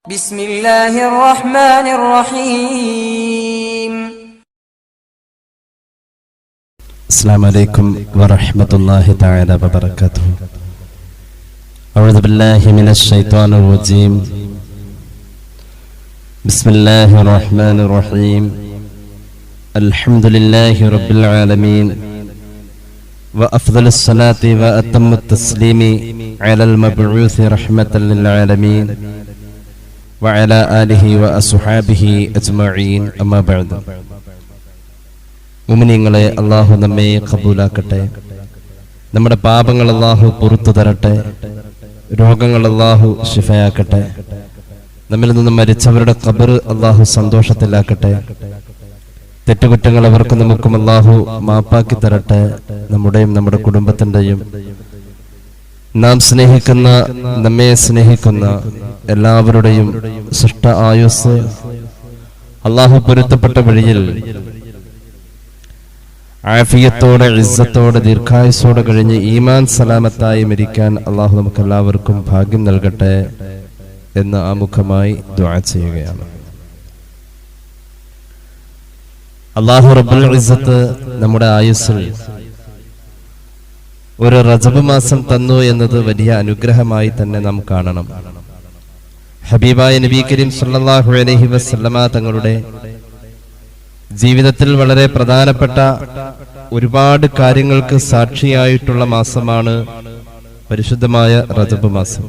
بسم الله الرحمن الرحيم. السلام عليكم ورحمة الله تعالى وبركاته. أعوذ بالله من الشيطان الرجيم. بسم الله الرحمن الرحيم. الحمد لله رب العالمين وأفضل الصلاة وأتم التسليم على المبعوث رحمة للعالمين وعلى آله وأصحابه أجمعين أما بعد. മുഅ്മിനീങ്ങളെ, അല്ലാഹു നമ്മെ ഖബൂലാക്കട്ടെ. നമ്മുടെ പാപങ്ങൾ അല്ലാഹു പുറത്തു തരട്ടെ. രോഗങ്ങൾ അല്ലാഹു ശിഫയാക്കട്ടെ. നമ്മിൽ നിന്ന് മരിച്ചവരുടെ ഖബർ അല്ലാഹു സന്തോഷത്തിലാക്കട്ടെ. തെറ്റുകുറ്റങ്ങൾ അവർക്ക് നമുക്കും അല്ലാഹു മാപ്പാക്കി തരട്ടെ. നമ്മുടെയും നമ്മുടെ കുടുംബത്തിന്റെയും നാം സ്നേഹിക്കുന്ന, നമ്മെ സ്നേഹിക്കുന്ന എല്ലാവരുടെയും സൃഷ്ട ആയുസ് അല്ലാഹു പൊരുത്തപ്പെട്ട വഴിയിൽ ആഫിയത്തോടെ, ഇസ്സത്തോടെ, ദീർഘായുസോടെ കഴിഞ്ഞ് ഈമാൻ സലാമത്തായി മരിക്കാൻ അല്ലാഹു നമുക്ക് എല്ലാവർക്കും ഭാഗ്യം നൽകട്ടെ എന്ന് ആമുഖമായി ദുആ ചെയ്യുകയാണ്. അല്ലാഹു റബ്ബുൽ ഇസ്സത്ത് നമ്മുടെ ആയുസ്സിൽ ഒരു റജബ് മാസം തന്നു എന്നത് വലിയ അനുഗ്രഹമായി തന്നെ നാം കാണണം. ഹബീബായ നബി കരീം സല്ലല്ലാഹു അലൈഹി വസല്ലമ തങ്ങളുടെ ജീവിതത്തിൽ വളരെ പ്രധാനപ്പെട്ട ഒരുപാട് കാര്യങ്ങൾക്ക് സാക്ഷിയായിട്ടുള്ള മാസമാണ് പരിശുദ്ധമായ റജബ് മാസം.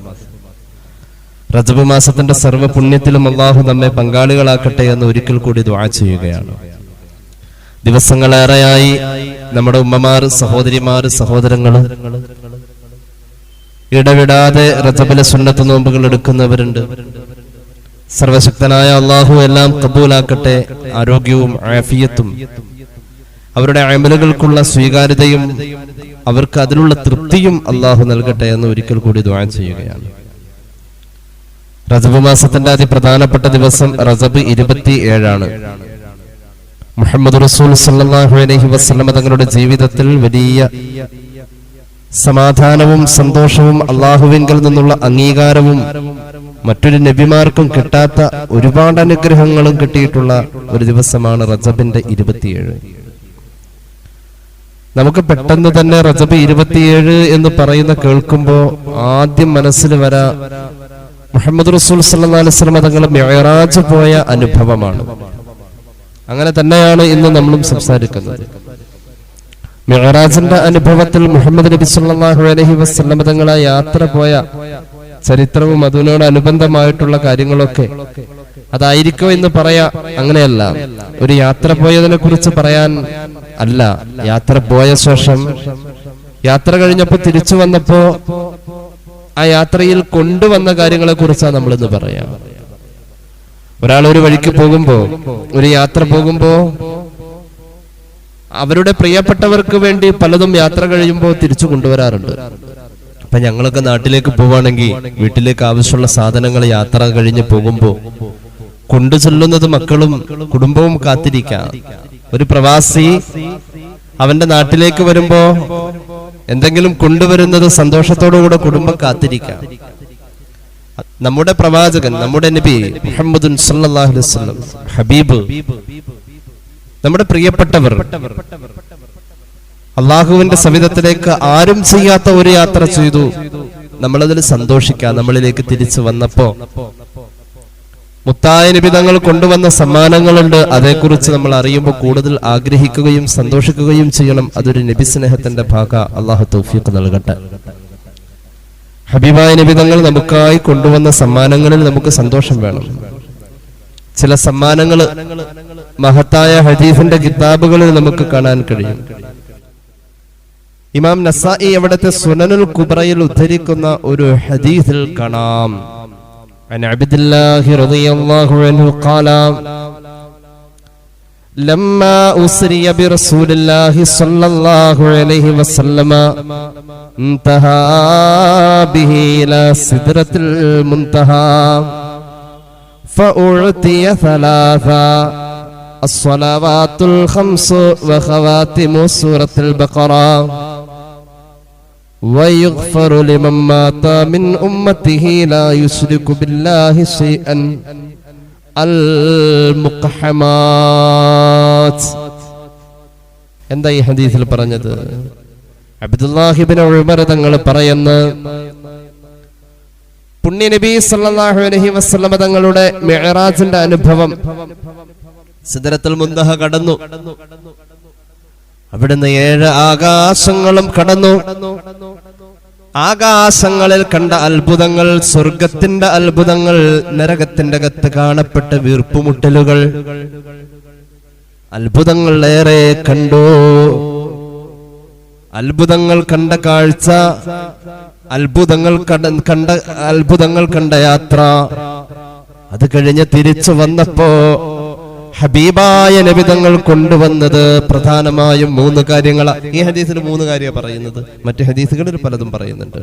റജബ് മാസത്തിന്റെ സർവ്വ പുണ്യത്തിലും അല്ലാഹു നമ്മെ പങ്കാളികളാക്കട്ടെ എന്ന് ഒരിക്കൽ കൂടി ദുആ ചെയ്യുകയാണ്. ദിവസങ്ങളേറെയായി നമ്മുടെ ഉമ്മമാർ, സഹോദരിമാർ, സഹോദരങ്ങള് ഇടവിടാതെ റജബിലെ സുന്നത്ത് നോമ്പുകൾ എടുക്കുന്നവരുണ്ട്. സർവശക്തനായ അല്ലാഹു എല്ലാം കബൂലാക്കട്ടെ. ആരോഗ്യവും ആഫിയത്തും അവരുടെ അമലുകൾക്കുള്ള സ്വീകാര്യതയും അവർക്ക് അതിലുള്ള തൃപ്തിയും അല്ലാഹു നൽകട്ടെ എന്ന് ഒരിക്കൽ കൂടി ദുആ ചെയ്യുകയാണ്. റജബ് മാസത്തിന്റെ അതിപ്രധാനപ്പെട്ട ദിവസം റജബ് 27 മുഹമ്മദ് റസൂൽ സല്ലല്ലാഹു അലൈഹി വസല്ലം തങ്ങളുടെ ജീവിതത്തിൽ വലിയ സമാധാനവും സന്തോഷവും അല്ലാഹുവിങ്കൽ നിന്നുള്ള അംഗീകാരവും മറ്റൊരു നബിമാർക്കും കിട്ടാത്ത ഒരുപാട് അനുഗ്രഹങ്ങളും കിട്ടിയിട്ടുള്ള ഒരു ദിവസമാണ് റജബിന്റെ 27. നമുക്ക് പെട്ടെന്ന് തന്നെ റജബ് 27 എന്ന് പറയുന്ന കേൾക്കുമ്പോ ആദ്യം മനസ്സിൽ വരാ മുഹമ്മദ് റസൂൽ സല്ലല്ലാഹു അലൈഹി വസല്ലം തങ്ങളുടെ മിഅ്റാജ് പോയ അനുഭവമാണ്. അങ്ങനെ തന്നെയാണ് ഇന്ന് നമ്മളും സംസാരിക്കുന്നത്. മിഅ്റാജിന്റെ അനുഭവത്തിൽ മുഹമ്മദ് നബി സല്ലല്ലാഹു അലൈഹി വസല്ലം തങ്ങളെ യാത്ര പോയ ചരിത്രവും അതിനോട് അനുബന്ധമായിട്ടുള്ള കാര്യങ്ങളൊക്കെ അതായിരിക്കോ എന്ന് പറയാ. അങ്ങനെയല്ല, ഒരു യാത്ര പോയതിനെ കുറിച്ച് പറയാൻ അല്ല. യാത്ര പോയ ശേഷം, യാത്ര കഴിഞ്ഞപ്പോ തിരിച്ചു വന്നപ്പോ ആ യാത്രയിൽ കൊണ്ടുവന്ന കാര്യങ്ങളെ കുറിച്ചാണ് നമ്മൾ ഇന്ന് പറയാം. ഒരാൾ ഒരു വഴിക്ക് പോകുമ്പോ, ഒരു യാത്ര പോകുമ്പോ അവരുടെ പ്രിയപ്പെട്ടവർക്ക് വേണ്ടി പലതും യാത്ര കഴിയുമ്പോൾ തിരിച്ചു കൊണ്ടുവരാറുണ്ട്. അപ്പൊ ഞങ്ങളൊക്കെ നാട്ടിലേക്ക് പോവാണെങ്കിൽ വീട്ടിലേക്ക് ആവശ്യമുള്ള സാധനങ്ങൾ യാത്ര കഴിഞ്ഞ് പോകുമ്പോ കൊണ്ടു ചെല്ലുന്നത് മക്കളും കുടുംബവും കാത്തിരിക്കാം. ഒരു പ്രവാസി അവന്റെ നാട്ടിലേക്ക് വരുമ്പോ എന്തെങ്കിലും കൊണ്ടുവരുന്നത് സന്തോഷത്തോടുകൂടെ കുടുംബം കാത്തിരിക്കാം. നമ്മുടെ പ്രവാചകൻ, നമ്മുടെ നബി മുഹമ്മദ് സല്ലല്ലാഹു അലൈഹി വസല്ലം ഹബീബ്, നമ്മുടെ പ്രിയപ്പെട്ടവർ അള്ളാഹുവിന്റെ സവിധത്തിലേക്ക് ആരും ചെയ്യാത്ത ഒരു യാത്ര ചെയ്തു. നമ്മളതിൽ സന്തോഷിക്കാം. നമ്മളിലേക്ക് തിരിച്ചു വന്നപ്പോ മുത്തായ നബി തങ്ങൾ കൊണ്ടുവന്ന സമ്മാനങ്ങളുണ്ട്. അതേക്കുറിച്ച് നമ്മൾ അറിയുമ്പോൾ കൂടുതൽ ആഗ്രഹിക്കുകയും സന്തോഷിക്കുകയും ചെയ്യണം. അതൊരു നബി സ്നേഹത്തിന്റെ ഭാഗ. അള്ളാഹു തൗഫീഖ് നൽകട്ടെ. ഹബീബായ നബി തങ്ങൾ നമുക്കായി കൊണ്ടുവന്ന സമ്മാനങ്ങളിൽ നമുക്ക് സന്തോഷം വേണം. ചില സമ്മാനങ്ങൾ മഹത്തായ ഹദീസിന്റെ കിതാബുകളിൽ നമുക്ക് കാണാൻ കഴിയും. ഇമാം നസായി അവിടുത്തെ സുനനുൽ കുബ്രയിൽ ഉദ്ധരിക്കുന്ന ഒരു ഹദീസിൽ കാണാം. عن عبد الله رضي الله عنه قال لما أسري برسول الله صلى الله عليه وسلم انتهى به إلى سدرة المنتهى فأعطي 3 الصلوات الخمس وخواتم سورة البقرة ويغفر لمن مات من أمته لا يشرك بالله شيئا المقحمات. എന്താ ഈ ഹദീസിൽ പറഞ്ഞത്? അബ്ദുല്ലാഹി ഇബ്നു ഉമർ തങ്ങൾ പറയുന്നു, പുണ്യ നബി സല്ലല്ലാഹു അലൈഹി വസല്ലം തങ്ങളുടെ മിഅ്റാജിന്റെ അനുഭവം. സിദ്റത്തുൽ മുൻതഹ കടന്നു, അവിടുന്ന് 7 ആകാശങ്ങളും കടന്നു. ആകാശങ്ങളിൽ കണ്ട അത്ഭുതങ്ങൾ, സ്വർഗത്തിന്റെ അത്ഭുതങ്ങൾ, നരകത്തിന്റെ അകത്ത് കാണപ്പെട്ട വീർപ്പുമുട്ടലുകൾ, അത്ഭുതങ്ങൾ ഏറെ കണ്ടു. അത്ഭുതങ്ങൾ കണ്ട കാഴ്ച, അത്ഭുതങ്ങൾ കണ്ട യാത്ര. അത് കഴിഞ്ഞ് തിരിച്ചു വന്നപ്പോ ഹബീബായ നബി തങ്ങൾ കൊണ്ടുവന്നത് പ്രധാനമായും 3 കാര്യങ്ങളാണ്. ഈ ഹദീസിൽ 3 കാര്യം പറയുന്നത്, മറ്റു ഹദീസുകളിൽ പലതും പറയുന്നുണ്ട്.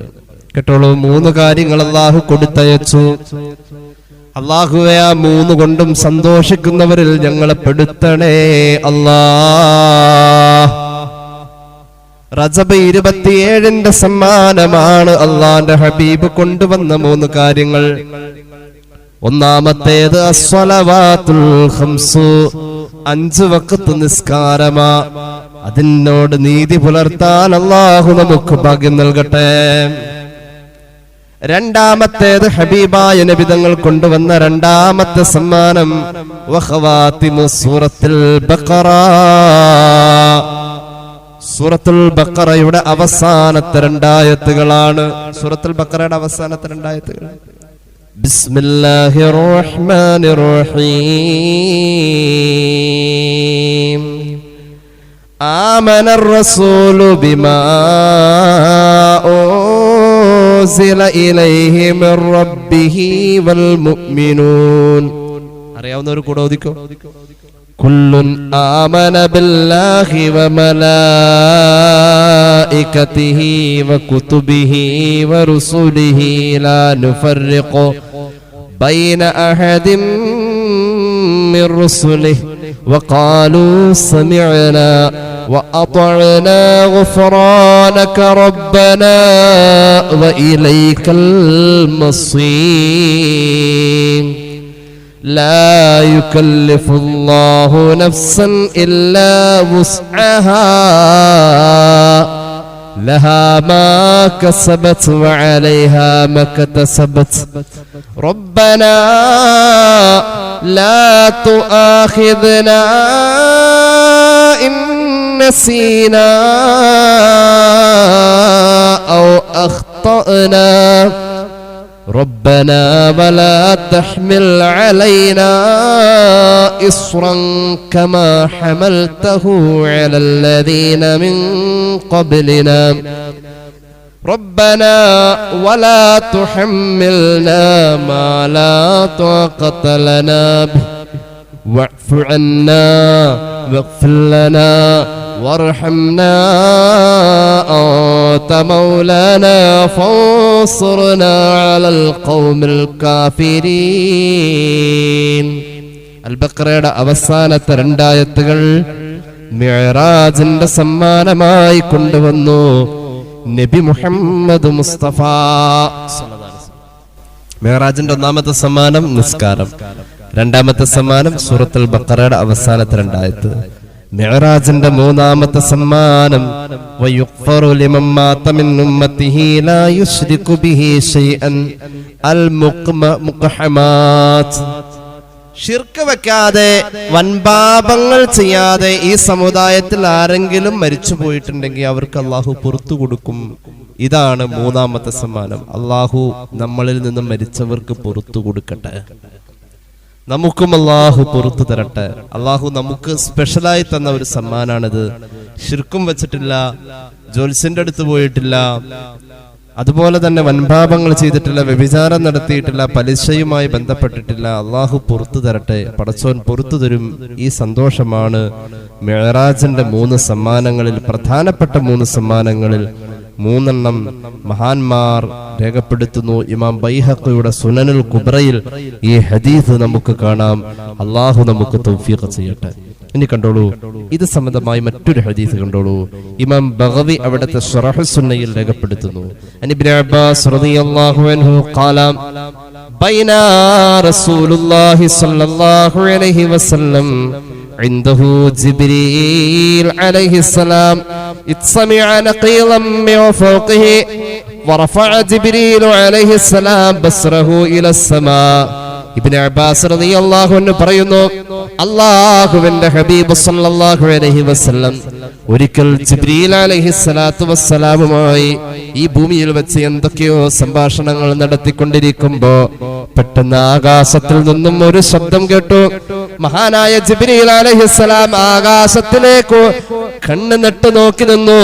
കേട്ടോളൂ, 3 കാര്യങ്ങൾ അള്ളാഹു കൊടുത്തയച്ചു. അള്ളാഹുവേ, ആ 3 കൊണ്ടും സന്തോഷിക്കുന്നവരിൽ ഞങ്ങളെ പെടുത്തണേ അല്ലാ. റജബ് 27 സമ്മാനമാണ് അള്ളാന്റെ ഹബീബ് കൊണ്ടുവന്ന 3 കാര്യങ്ങൾ. ഒന്നാമത്തേത് അസ്സലവാത്തുൽ ഖംസു, 5 വഖത്ത് നിസ്കാരമാ. അതിനോട് നീതി പുലർത്താൻ അല്ലാഹു നമുക്ക് ഭാഗ്യം നൽകട്ടെ. രണ്ടാമത്തേത് ഹബീബായ നബി തങ്ങൾ കൊണ്ടുവന്ന 2ാമത്തെ സമ്മാനം വഖവാതിമു സൂറത്തുൽ ബഖറ. സൂറത്തുൽ ബഖറയുടെ അവസാനത്തെ 2 ആയത്തുകളാണ്. സൂറത്തുൽ ബഖറയുടെ അവസാനത്തെ 2 ആയത്തുകൾ. ബിസ്മില്ലാഹിർ റഹ്മാനിർ റഹീം. ആമനർ റസൂലു ബിമാ ഉൻസില ഇലൈഹി മിർ റബ്ബിഹി വൽ മുഅ്മിനൂൻ. അറിയാവുന്നവർ കൂടെ ഓദിക്കോ. കുല്ലുൻ ആമന ബില്ലാഹി വ മലായികതിഹി വ കുതുബിഹി വ റുസുലിഹി ലാ നുഫർരിഖു ബൈന അഹദിൻ മിർ റുസുലിഹി വഖാലൂ സമിഅനാ വഅതഅനാ ഗുഫ്റാനക റബ്ബനാ വഇലൈകൽ മസീർ. لا يكلف الله نفسا إلا وسعها لها ما كسبت وعليها ما اكتسبت ربنا لا تؤاخذنا إن نسينا أو أخطأنا ربنا ولا تحمل علينا إصرا كما حملته على الذين من قبلنا ربنا ولا تحملنا ما لا طاقة لنا به واعف عنا واغفر لنا وارحمنا أنت مولانا فانصرنا على القوم الكافرين. അൽ-ബഖറയുടെ അവസാനത്തെ 2 ആയത്തുകൾ മിഅ്റാജിന്റെ സമ്മാനമായി കൊണ്ടുവന്നു നബി മുഹമ്മദ് മുസ്തഫ സ്വല്ലല്ലാഹു അലൈഹി വസല്ലം. മിഅ്റാജിന്റെ 1ാമത്തെ സമ്മാനം നിസ്കാരം, 2ാമത്തെ സമ്മാനം സൂറത്തുൽ ബഖറയുടെ അവസാനത്തെ 2 ആയത്ത്. മിഅ്റാജിന്റെ 3ാമത്തെ സമ്മാനം വയുഗ്ഫറു ലിമൻ മാത മിൻ ഉമ്മത്തിഹി ലാ യുശ്രികു ബിഹി ശൈഅൻ അൽ മുഖഹമാത്. ശിർക്ക് വെക്കാതെ, വൻപാപങ്ങൾ ചെയ്യാതെ ഈ സമുദായത്തിൽ ആരെങ്കിലും മരിച്ചു പോയിട്ടുണ്ടെങ്കിൽ അവർക്ക് അല്ലാഹു പുറത്തു കൊടുക്കും. ഇതാണ് 3ാമത്തെ സമ്മാനം. അല്ലാഹു നമ്മളിൽ നിന്നും മരിച്ചവർക്ക് പുറത്തു കൊടുക്കട്ടെ. നമുക്കും അല്ലാഹു പുറത്തു തരട്ടെ. അല്ലാഹു നമുക്ക് സ്പെഷ്യലായി തന്ന ഒരു സമ്മാനാണിത്. ശിർക്കും വെച്ചിട്ടില്ല, ജ്യോത്സ്യന്റെ അടുത്ത് പോയിട്ടില്ല, അതുപോലെ തന്നെ വൻപാപങ്ങൾ ചെയ്തിട്ടില്ല, വ്യഭിചാരം നടത്തിയിട്ടില്ല, പലിശയുമായി ബന്ധപ്പെട്ടിട്ടില്ല. അല്ലാഹു പുറത്തു തരട്ടെ. പടച്ചോൻ പുറത്തു തരും. ഈ സന്തോഷമാണ് മിഅ്റാജിന്റെ 3 സമ്മാനങ്ങളിൽ, പ്രധാനപ്പെട്ട 3 സമ്മാനങ്ങളിൽ 3 മഹാന്മാർ രേഖപ്പെടുത്തുന്നു. ഇമാം ബൈഹഖിയുടെ സുനനുൽ കുബ്രയിൽ ഈ ഹദീസ് നമുക്ക് കാണാം. അല്ലാഹു നമുക്ക് തൗഫീഖ് ചെയ്യട്ടെ. ഇനി കണ്ടോളൂ, ഇത് സംബന്ധമായി മറ്റൊരു ഹദീസ് കണ്ടോളൂ. ഇമാം ബഗവി അവിടുത്തെ ശറഹ് സുന്നയിൽ രേഖപ്പെടുത്തുന്നു. ഇബ്നു അബ്ബാസ് റളിയല്ലാഹു അൻഹു ഖാല ബൈനാ റസൂലുള്ളാഹി സ്വല്ലല്ലാഹു അലൈഹി വസല്ലം عنده جبريل عليه السلام إذ سمع نقيضا من فوقه ورفع جبريل عليه السلام بصره إلى السماء. ഇബ്നു അബ്ബാസ് റളിയല്ലാഹു അൻഹു പറയുന്നു, അല്ലാഹുവിന്റെ ഹബീബ് സല്ലല്ലാഹു അലൈഹി വസല്ലം ഒരിക്കൽ ജിബ്രീൽ അലൈഹിസ്സലാത്തു വസ്സലാമുമായി ഈ ഭൂമിയിൽ വെച്ച് എന്തൊക്കെയോ സംഭാഷണങ്ങൾ നടത്തിക്കൊണ്ടിരിക്കുമ്പോ പെട്ടെന്ന് ആകാശത്തിൽ നിന്നും ഒരു ശബ്ദം കേട്ടു. മഹാനായ ജിബ്രീൽ അലൈഹിസ്സലാം ആകാശത്തിലേക്ക് കണ്ണ് നട്ട് നോക്കി നിന്നു.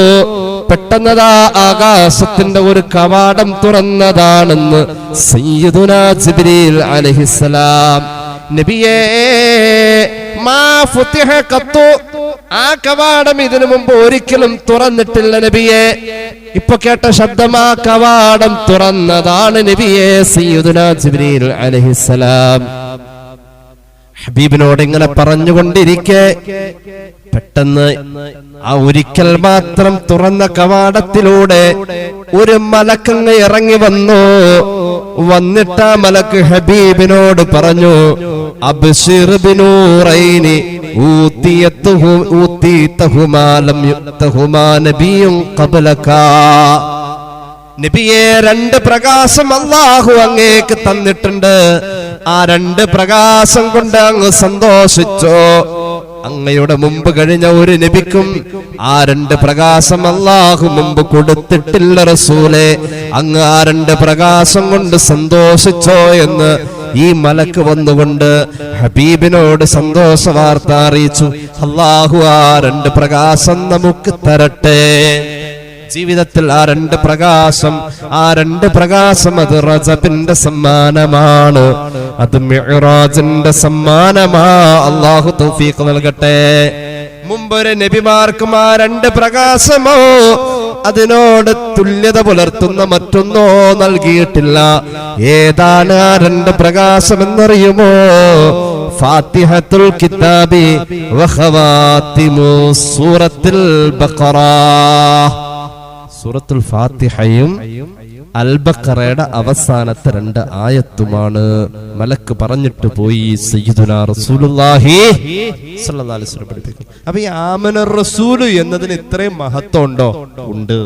പെട്ടെന്നതാ ആകാശത്തിന്റെ ഒരു കവാടം തുറന്നതാണെന്ന് സയ്യിദുനാ ജിബ്രീൽ അലൈഹിസ്സലാം നബിയേ മാ ഫുതിഹ ഖത്തു, ആ കവാടം ഇതിനു മുമ്പ് ഒരിക്കലും തുറന്നിട്ടില്ല നബിയേ. ഇപ്പൊ കേട്ട ശബ്ദം ആ കവാടം തുറന്നതാണ് നബിയേ. സയ്യിദുനാ ജിബ്രീൽ അലൈഹിസ്സലാം ഹബീബിനോട് ഇങ്ങനെ പറഞ്ഞുകൊണ്ടിരിക്കെ പെട്ടെന്ന് ആ ഒരിക്കൽ മാത്രം തുറന്ന കവാടത്തിലൂടെ ഒരു മലക്കങ്ങ് ഇറങ്ങി വന്നു. വന്നിട്ട് ആ മലക്ക് ഹബീബിനോട് പറഞ്ഞു, അബ്ശിർ ബിനൂറൈനി ഊതീതഹുമാ ലം യുതഹുമാ നബിയ്യുൻ ഖബ്ലക. നബിയെ, രണ്ട് പ്രകാശം അല്ലാഹു അങ്ങേക്ക് തന്നിട്ടുണ്ട്. ആ രണ്ട് പ്രകാശം കൊണ്ട് അങ്ങ് സന്തോഷിച്ചോ. അങ്ങയുടെ മുമ്പ് കഴിഞ്ഞ ഒരു നബിക്കും ആ രണ്ട് പ്രകാശം അല്ലാഹു മുമ്പ് കൊടുത്തിട്ടില്ല റസൂലേ. അങ്ങ് ആ രണ്ട് പ്രകാശം കൊണ്ട് സന്തോഷിച്ചോ എന്ന് ഈ മലക്ക് വന്നുകൊണ്ട് ഹബീബിനോട് സന്തോഷ വാർത്ത അറിയിച്ചു. അല്ലാഹു ആ രണ്ട് പ്രകാശം നമുക്ക് തരട്ടെ. ജീവിതത്തിൽ ആ രണ്ട് പ്രകാശം അത് റജബിന്റെ സമ്മാനമാണ്, അത് മിഅ്റാജിന്റെ സമ്മാനമാ. അല്ലാഹു തൗഫീഖ് നൽകട്ടെ. മുമ്പൊരു നബിമാർക്കും ആ രണ്ട് പ്രകാശമോ അതിനോട് തുല്യത പുലർത്തുന്ന മറ്റൊന്നോ നൽകിയിട്ടില്ല. ഏതാണ് ആ രണ്ട് പ്രകാശം എന്നറിയുമോ? ഫാത്തിഹത്തുൽ കിതാബി വഖവാതിമു സൂറത്തുൽ ബഖറ. സൂറത്തുൽ ഫാത്തിഹയും അൽ ബഖറയുടെ അവസാനത്തെ രണ്ട് ആയത്തുമാണ്. മലക്ക് പറഞ്ഞിട്ട് പോയി സയ്യിദുനാ റസൂലുള്ളാഹി സ്വല്ലല്ലാഹു അലൈഹി വസല്ലം പഠിപ്പിക്കും. അപ്പൊ ഈ ആമനർ റസൂൽ എന്നതിന് ഇത്രയും മഹത്വം ഉണ്ടോ? ഉണ്ട്.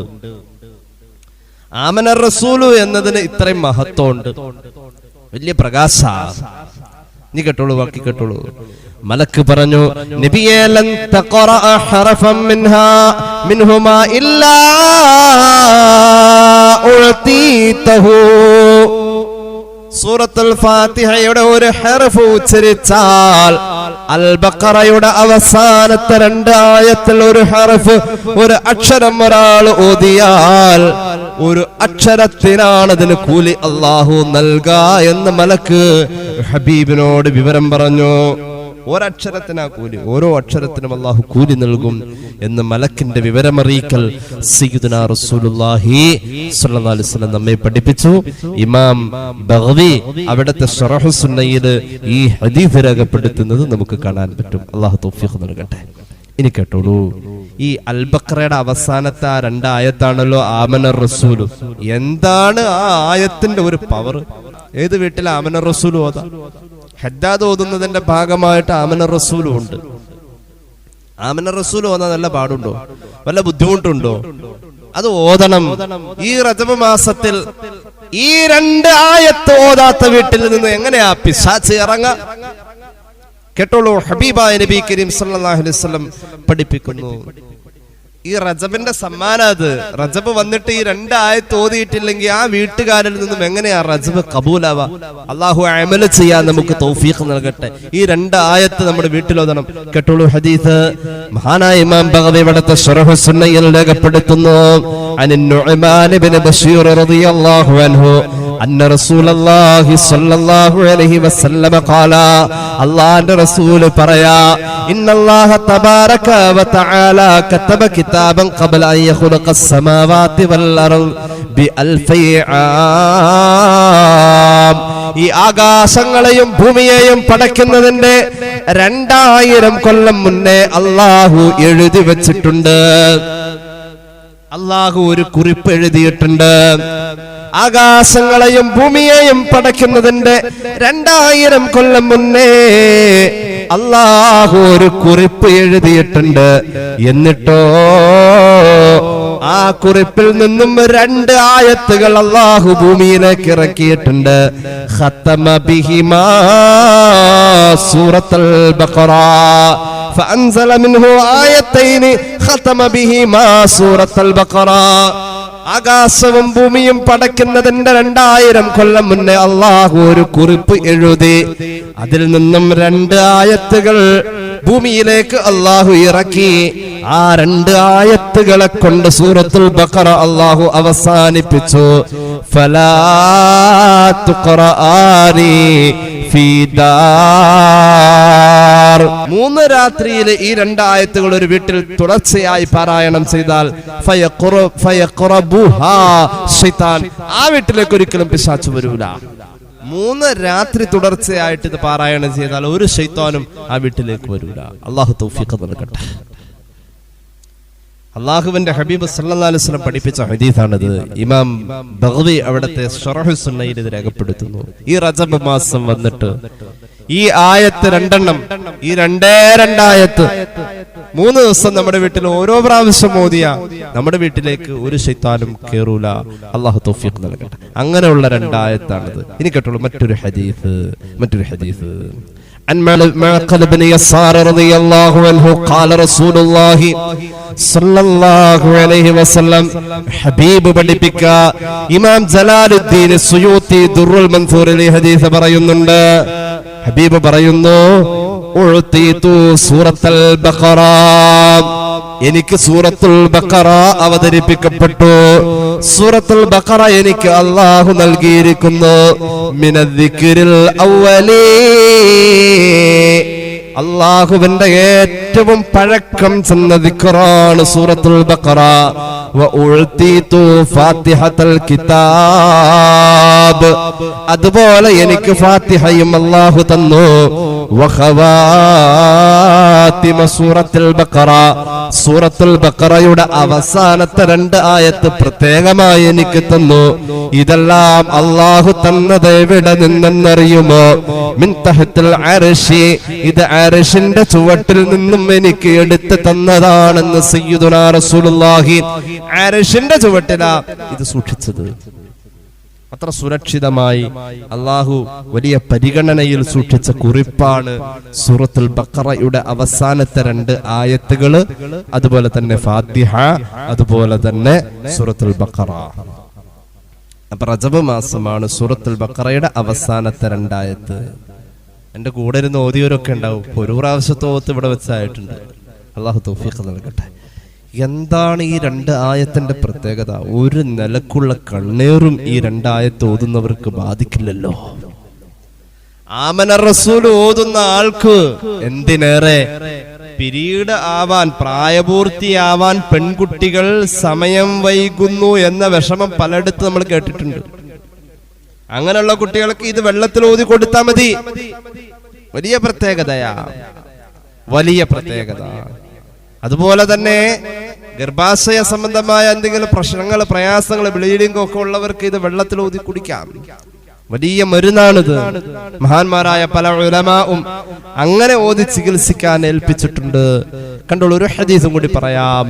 ആമനർ റസൂൽ എന്നതിന് ഇത്രയും മഹത്വം ഉണ്ട്, വലിയ പ്രകാശ. നീ കേട്ടോളൂ, ബാക്കി കേട്ടോളൂ. മലക്ക് പറഞ്ഞു, നബിയേ ലൻ തഖറഅ ഹറഫൻ മിൻഹുമാ ഇല്ലാ ഉഅതീതഹു. സൂറത്തുൽ ഫാത്തിഹയുടെ ഒരു ഹർഫ് ഉച്ചരിച്ചാൽ അൽ ബഖറയുടെ അവസാനത്തെ രണ്ട് ആയത്തിൽ ഒരു ഹർഫ്, ഒരു അക്ഷരം ഒരാൾ ഓതിയാൽ ഒരു അക്ഷരത്തിനാണ് അതിന് കൂലി അല്ലാഹു നൽകാ എന്ന് മലക്ക് ഹബീബിനോട് വിവരം പറഞ്ഞു. ഒരക്ഷരത്തിനാ കൂലി, ഓരോ അക്ഷരത്തിനും അല്ലാഹു കൂലി നൽകും എന്ന് മലക്കിന്റെ വിവരമറിയിക്കൽ സയ്യിദുനാ റസൂലുള്ളാഹി സ്വല്ലല്ലാഹു അലൈഹി വസല്ലം നമ്മെ പഠിപ്പിച്ചു. ഇമാം ബഗവി അവിടുത്തെ ശറഹ് സുന്നയിൽ ഈ ഹദീസ് രേഖപ്പെടുത്തുന്നത് നമുക്ക് കാണാൻ പറ്റും. അല്ലാഹു തൗഫീഖ് നൽകട്ടെ. ഇനി കേട്ടോളൂ, ഈ അൽ ബഖറയുടെ അവസാനത്തെ ആ രണ്ട് ആയത്താണല്ലോ ആമനർ റസൂൽ. എന്താണ് ആ ആയത്തിന്റെ ഒരു പവർ? ഏത് വീട്ടിൽ ആമനർ റസൂൽ ഓതാ? ഹദ്ദാദ് ഓതുന്നതിന്റെ ഭാഗമായിട്ട് ആമനർ റസൂലും ഉണ്ട്. ആമനർ റസൂൽ ഓതാൻ നല്ല പാടുണ്ടോ? വല്ല ബുദ്ധിമുട്ടുണ്ടോ? അത് ഓതണം. ഈ റജബ് മാസത്തിൽ ഈ രണ്ട് ആയത്ത് ഓതാത്ത വീട്ടിൽ നിന്ന് എങ്ങനെയാ പിശാച് ഇറങ്ങ? കേട്ടോളൂ, ഹബീബായ നബി കരീം സല്ലല്ലാഹു അലൈഹി വസല്ലം പഠിപ്പിക്കുന്നു. ഈ റജബിന്റെ സമ്മാനം അത്. റജബ് വന്നിട്ട് ഈ രണ്ട് ആയത്ത് ഓതിയിട്ടില്ലെങ്കിൽ ആ വീട്ടുകാരിൽ നിന്നും എങ്ങനെയാ റജബ് കബൂലാവാ? അല്ലാഹു അമല് ചെയ്യാൻ നമുക്ക് തൗഫീഖ് നൽകട്ടെ. ഈ രണ്ട് ആയത്ത് നമ്മുടെ വീട്ടിൽ ഓതണം. കേട്ടോളൂ ഹദീസ്. മഹാനായ ഇമാം ബഗവി ഇവിടുത്തെ ശറഹ് സുന്നയിൽ രേഖപ്പെടുത്തുന്നു. അൻ നുഅ്മാൻ ഇബ്നു ബശീർ റളിയല്ലാഹു അൻഹു അന്ന റസൂലുള്ളാഹി സ്വല്ലല്ലാഹു അലൈഹി വസല്ലം ഖാല, അല്ലാഹുവിന്റെ റസൂൽ പറയാ, ഇന്നല്ലാഹ തബാരക വ തആല കതബ കിതാബൻ ഖബല അൻ യഖ്ലുഖസ് സമാവാതി വൽ അർദ് ബി അൽഫി ആം ഈ ആകാശങ്ങളെയും ഭൂമിയെയും പടയ്ക്കുന്നതിന്റെ 2000 കൊല്ലം മുന്നേ അല്ലാഹു എഴുതി വെച്ചിട്ടുണ്ട്. അല്ലാഹു ഒരു കുറിപ്പ് എഴുതിയിട്ടുണ്ട്. ആകാശങ്ങളെയും ഭൂമിയെയും പടയ്ക്കുന്നതിന്റെ 2000 കൊല്ലം മുന്നേ അല്ലാഹു ഒരു കുറിപ്പ് എഴുതിയിട്ടുണ്ട്. എന്നിട്ടോ ആ കുറിപ്പിൽ നിന്നും 2 ആയത്തുകൾ അല്ലാഹു ഭൂമിയിലേക്ക് ഇറക്കിയിട്ടുണ്ട്. ഖതമ ബിഹിമാ സൂറത്തുൽ ബഖറ ഫഅൻസല മിൻഹു ആയത്തൈനി ഖതമ ബിഹിമാ സൂറത്തുൽ ബഖറ. ആകാശവും ഭൂമിയും പടയ്ക്കുന്നതിന്റെ 2000 കൊല്ലം മുന്നേ അല്ലാഹു ഒരു കുറിപ്പ് എഴുതി. അതിൽ നിന്നും 2 ആയത്തുകൾ ഭൂമിയിലേക്ക് അല്ലാഹു ഇറക്കി. ആ 2 ആയത്തുകളെ കൊണ്ട് സൂറത്തുൽ ബഖറ അല്ലാഹു അവസാനിപ്പിച്ചു. ഫലാ തുഖറാനി ഫീ ദാർ. 3 രാത്രിയിൽ ഈ 2 ആയത്തുകൾ ഒരു വീട്ടിൽ തുടർച്ചയായി പാരായണം ചെയ്താൽ ഫയഖറബുഹാ ശൈത്താൻ, ആ വീട്ടിലേക്ക് ഒരിക്കലും പിശാച് വരൂല. 3 രാത്രി തുടർച്ചയായിട്ട് ഇത് പാരായണം ചെയ്താൽ ഒരു ശൈത്താനും ആ വീട്ടിലേക്ക് വരൂല. അല്ലാഹു തൗഫീഖ് നൽകട്ടെ. അല്ലാഹുവിന്റെ ഹബീബ് സല്ലല്ലാഹു അലൈഹി വസല്ലം പഠിപ്പിച്ച ഹദീസാണിത്. ഇമാം ബഗ്വി അവിടുത്തെ ശറഹ് സുന്നയിൽ ഇത് രേഖപ്പെടുത്തുന്നു. ഈ റജബ് മാസം വന്നിട്ട് ഈ ആയത്ത് 2 ഈ 2 ആയത്ത് 3 ദിവസം നമ്മുടെ വീട്ടിൽ ഓരോ പ്രാവശ്യം ഓതിയ നമ്മുടെ വീട്ടിലേക്ക് ഒരു ശൈത്താനും കേറൂല. അല്ലാഹു തൗഫീഖ് നൽകട്ടെ. അങ്ങനെയുള്ള 2 ആയത്താണിത്. ഇനി കേട്ടോളൂ മറ്റൊരു ഹദീസ്. عن معقل بن يسار رضي الله عنه قال رسول الله صلى الله عليه وسلم ഹബീബ് പഠിപ്പിക്ക ഇമാം ജലാലുദ്ദീൻ സുയൂത്തി ദുർറുൽ മൻസൂറിൽ ഈ ഹദീസ് പറയുന്നുണ്ട്. ഹബീബ് പറയുന്നു ഉഅ്തീതു സൂറത്തുൽ ബഖറ, എനിക്ക് സൂറത്തുൽ ബഖറ അവതരിപ്പിക്കപ്പെട്ടു. സൂറത്തുൽ ബഖറ എനിക്ക് അല്ലാഹു നൽകിയിരിക്കുന്നു. മിനദ്ദിക്രിൽ അവ്വലി, അല്ലാഹുവിന്റെ ഏറ്റവും പഴക്കം ചെന്ന ദിക്റാണ് സൂറത്തുൽ ബഖറ. വഉഅ്തീതു ഫാത്തിഹത്തുൽ കിതാബ്, അതുപോലെ എനിക്ക് ഫാത്തിഹയും അല്ലാഹു തന്നു. വഖവാതിമ സൂറത്തുൽ ബഖറ, സൂറത്തുൽ ബഖറയുടെ അവസാനത്തെ 2 ആയത്ത് പ്രത്യേകമായി എനിക്ക് തന്നു. ഇതെല്ലാം അല്ലാഹു തന്നത് എവിടെ നിന്നെന്നറിയുമോ? മിൻ തഹ്തിൽ അർശി, ഇത് അർശിന്റെ ചുവട്ടിൽ നിന്നും എനിക്ക് എടുത്തു തന്നതാണെന്ന് സയ്യിദുനാ റസൂലുള്ളാഹി. അർശിന്റെ ചുവട്ടിലാ ഇത് സൂക്ഷിച്ചത്. അത്ര സുരക്ഷിതമായി അല്ലാഹു വലിയ പരിഗണനയിൽ സൂക്ഷിച്ച കുറിപ്പാണ് സൂറത്തുൽ ബഖറയുടെ അവസാനത്തെ 2 ആയത്തുകള്, അതുപോലെ തന്നെ ഫാത്തിഹ, അതുപോലെ തന്നെ സൂറത്തുൽ ബഖറ. അപ്പൊ റജബ് മാസമാണ് സൂറത്തുൽ ബഖറയുടെ അവസാനത്തെ 2 ആയത്ത്. എന്റെ കൂടെ ഇരുന്ന് ഓതിയവരൊക്കെ ഉണ്ടാവും. ഒരു പ്രാവശ്യത്തെ ഓത്ത് ഇവിടെ വെച്ചായിട്ടുണ്ട്. അല്ലാഹു തൗഫീഖ് നൽകട്ടെ. എന്താണ് ഈ 2 ആയത്തിന്റെ പ്രത്യേകത? ഒരു നിലക്കുള്ള കണ്ണേറും ഈ 2 ആയത്ത് ഓതുന്നവർക്ക് ബാധിക്കില്ലല്ലോ. ആമന റസൂൽ ഓതുന്ന ആൾക്ക് എന്തിനേറെ പിരീഡ് ആവാൻ, പ്രായപൂർത്തിയാവാൻ പെൺകുട്ടികൾ സമയം വൈകുന്നു എന്ന വിഷമം പലയിടത്ത് നമ്മൾ കേട്ടിട്ടുണ്ട്. അങ്ങനെയുള്ള കുട്ടികൾക്ക് ഇത് വെള്ളത്തിൽ ഓതി കൊടുത്താൽ മതി. വലിയ പ്രത്യേകതയാ, വലിയ പ്രത്യേകത. അതുപോലെ തന്നെ ഗർഭാശയ സംബന്ധമായ എന്തെങ്കിലും പ്രശ്നങ്ങൾ, പ്രയാസങ്ങൾ, ബ്ലീഡിംഗ് ഒക്കെ ഉള്ളവർക്ക് ഇത് വെള്ളത്തിൽ ഊതി കുടിക്കാം. വലിയ മരുന്നാണിത്. മഹാന്മാരായ പല ഉലമാഉം അങ്ങനെ ഓതി ചികിത്സിക്കാൻ ഏൽപ്പിച്ചിട്ടുണ്ട്. കണ്ടോളൂ, ഒരു ഹദീസും കൂടി പറയാം.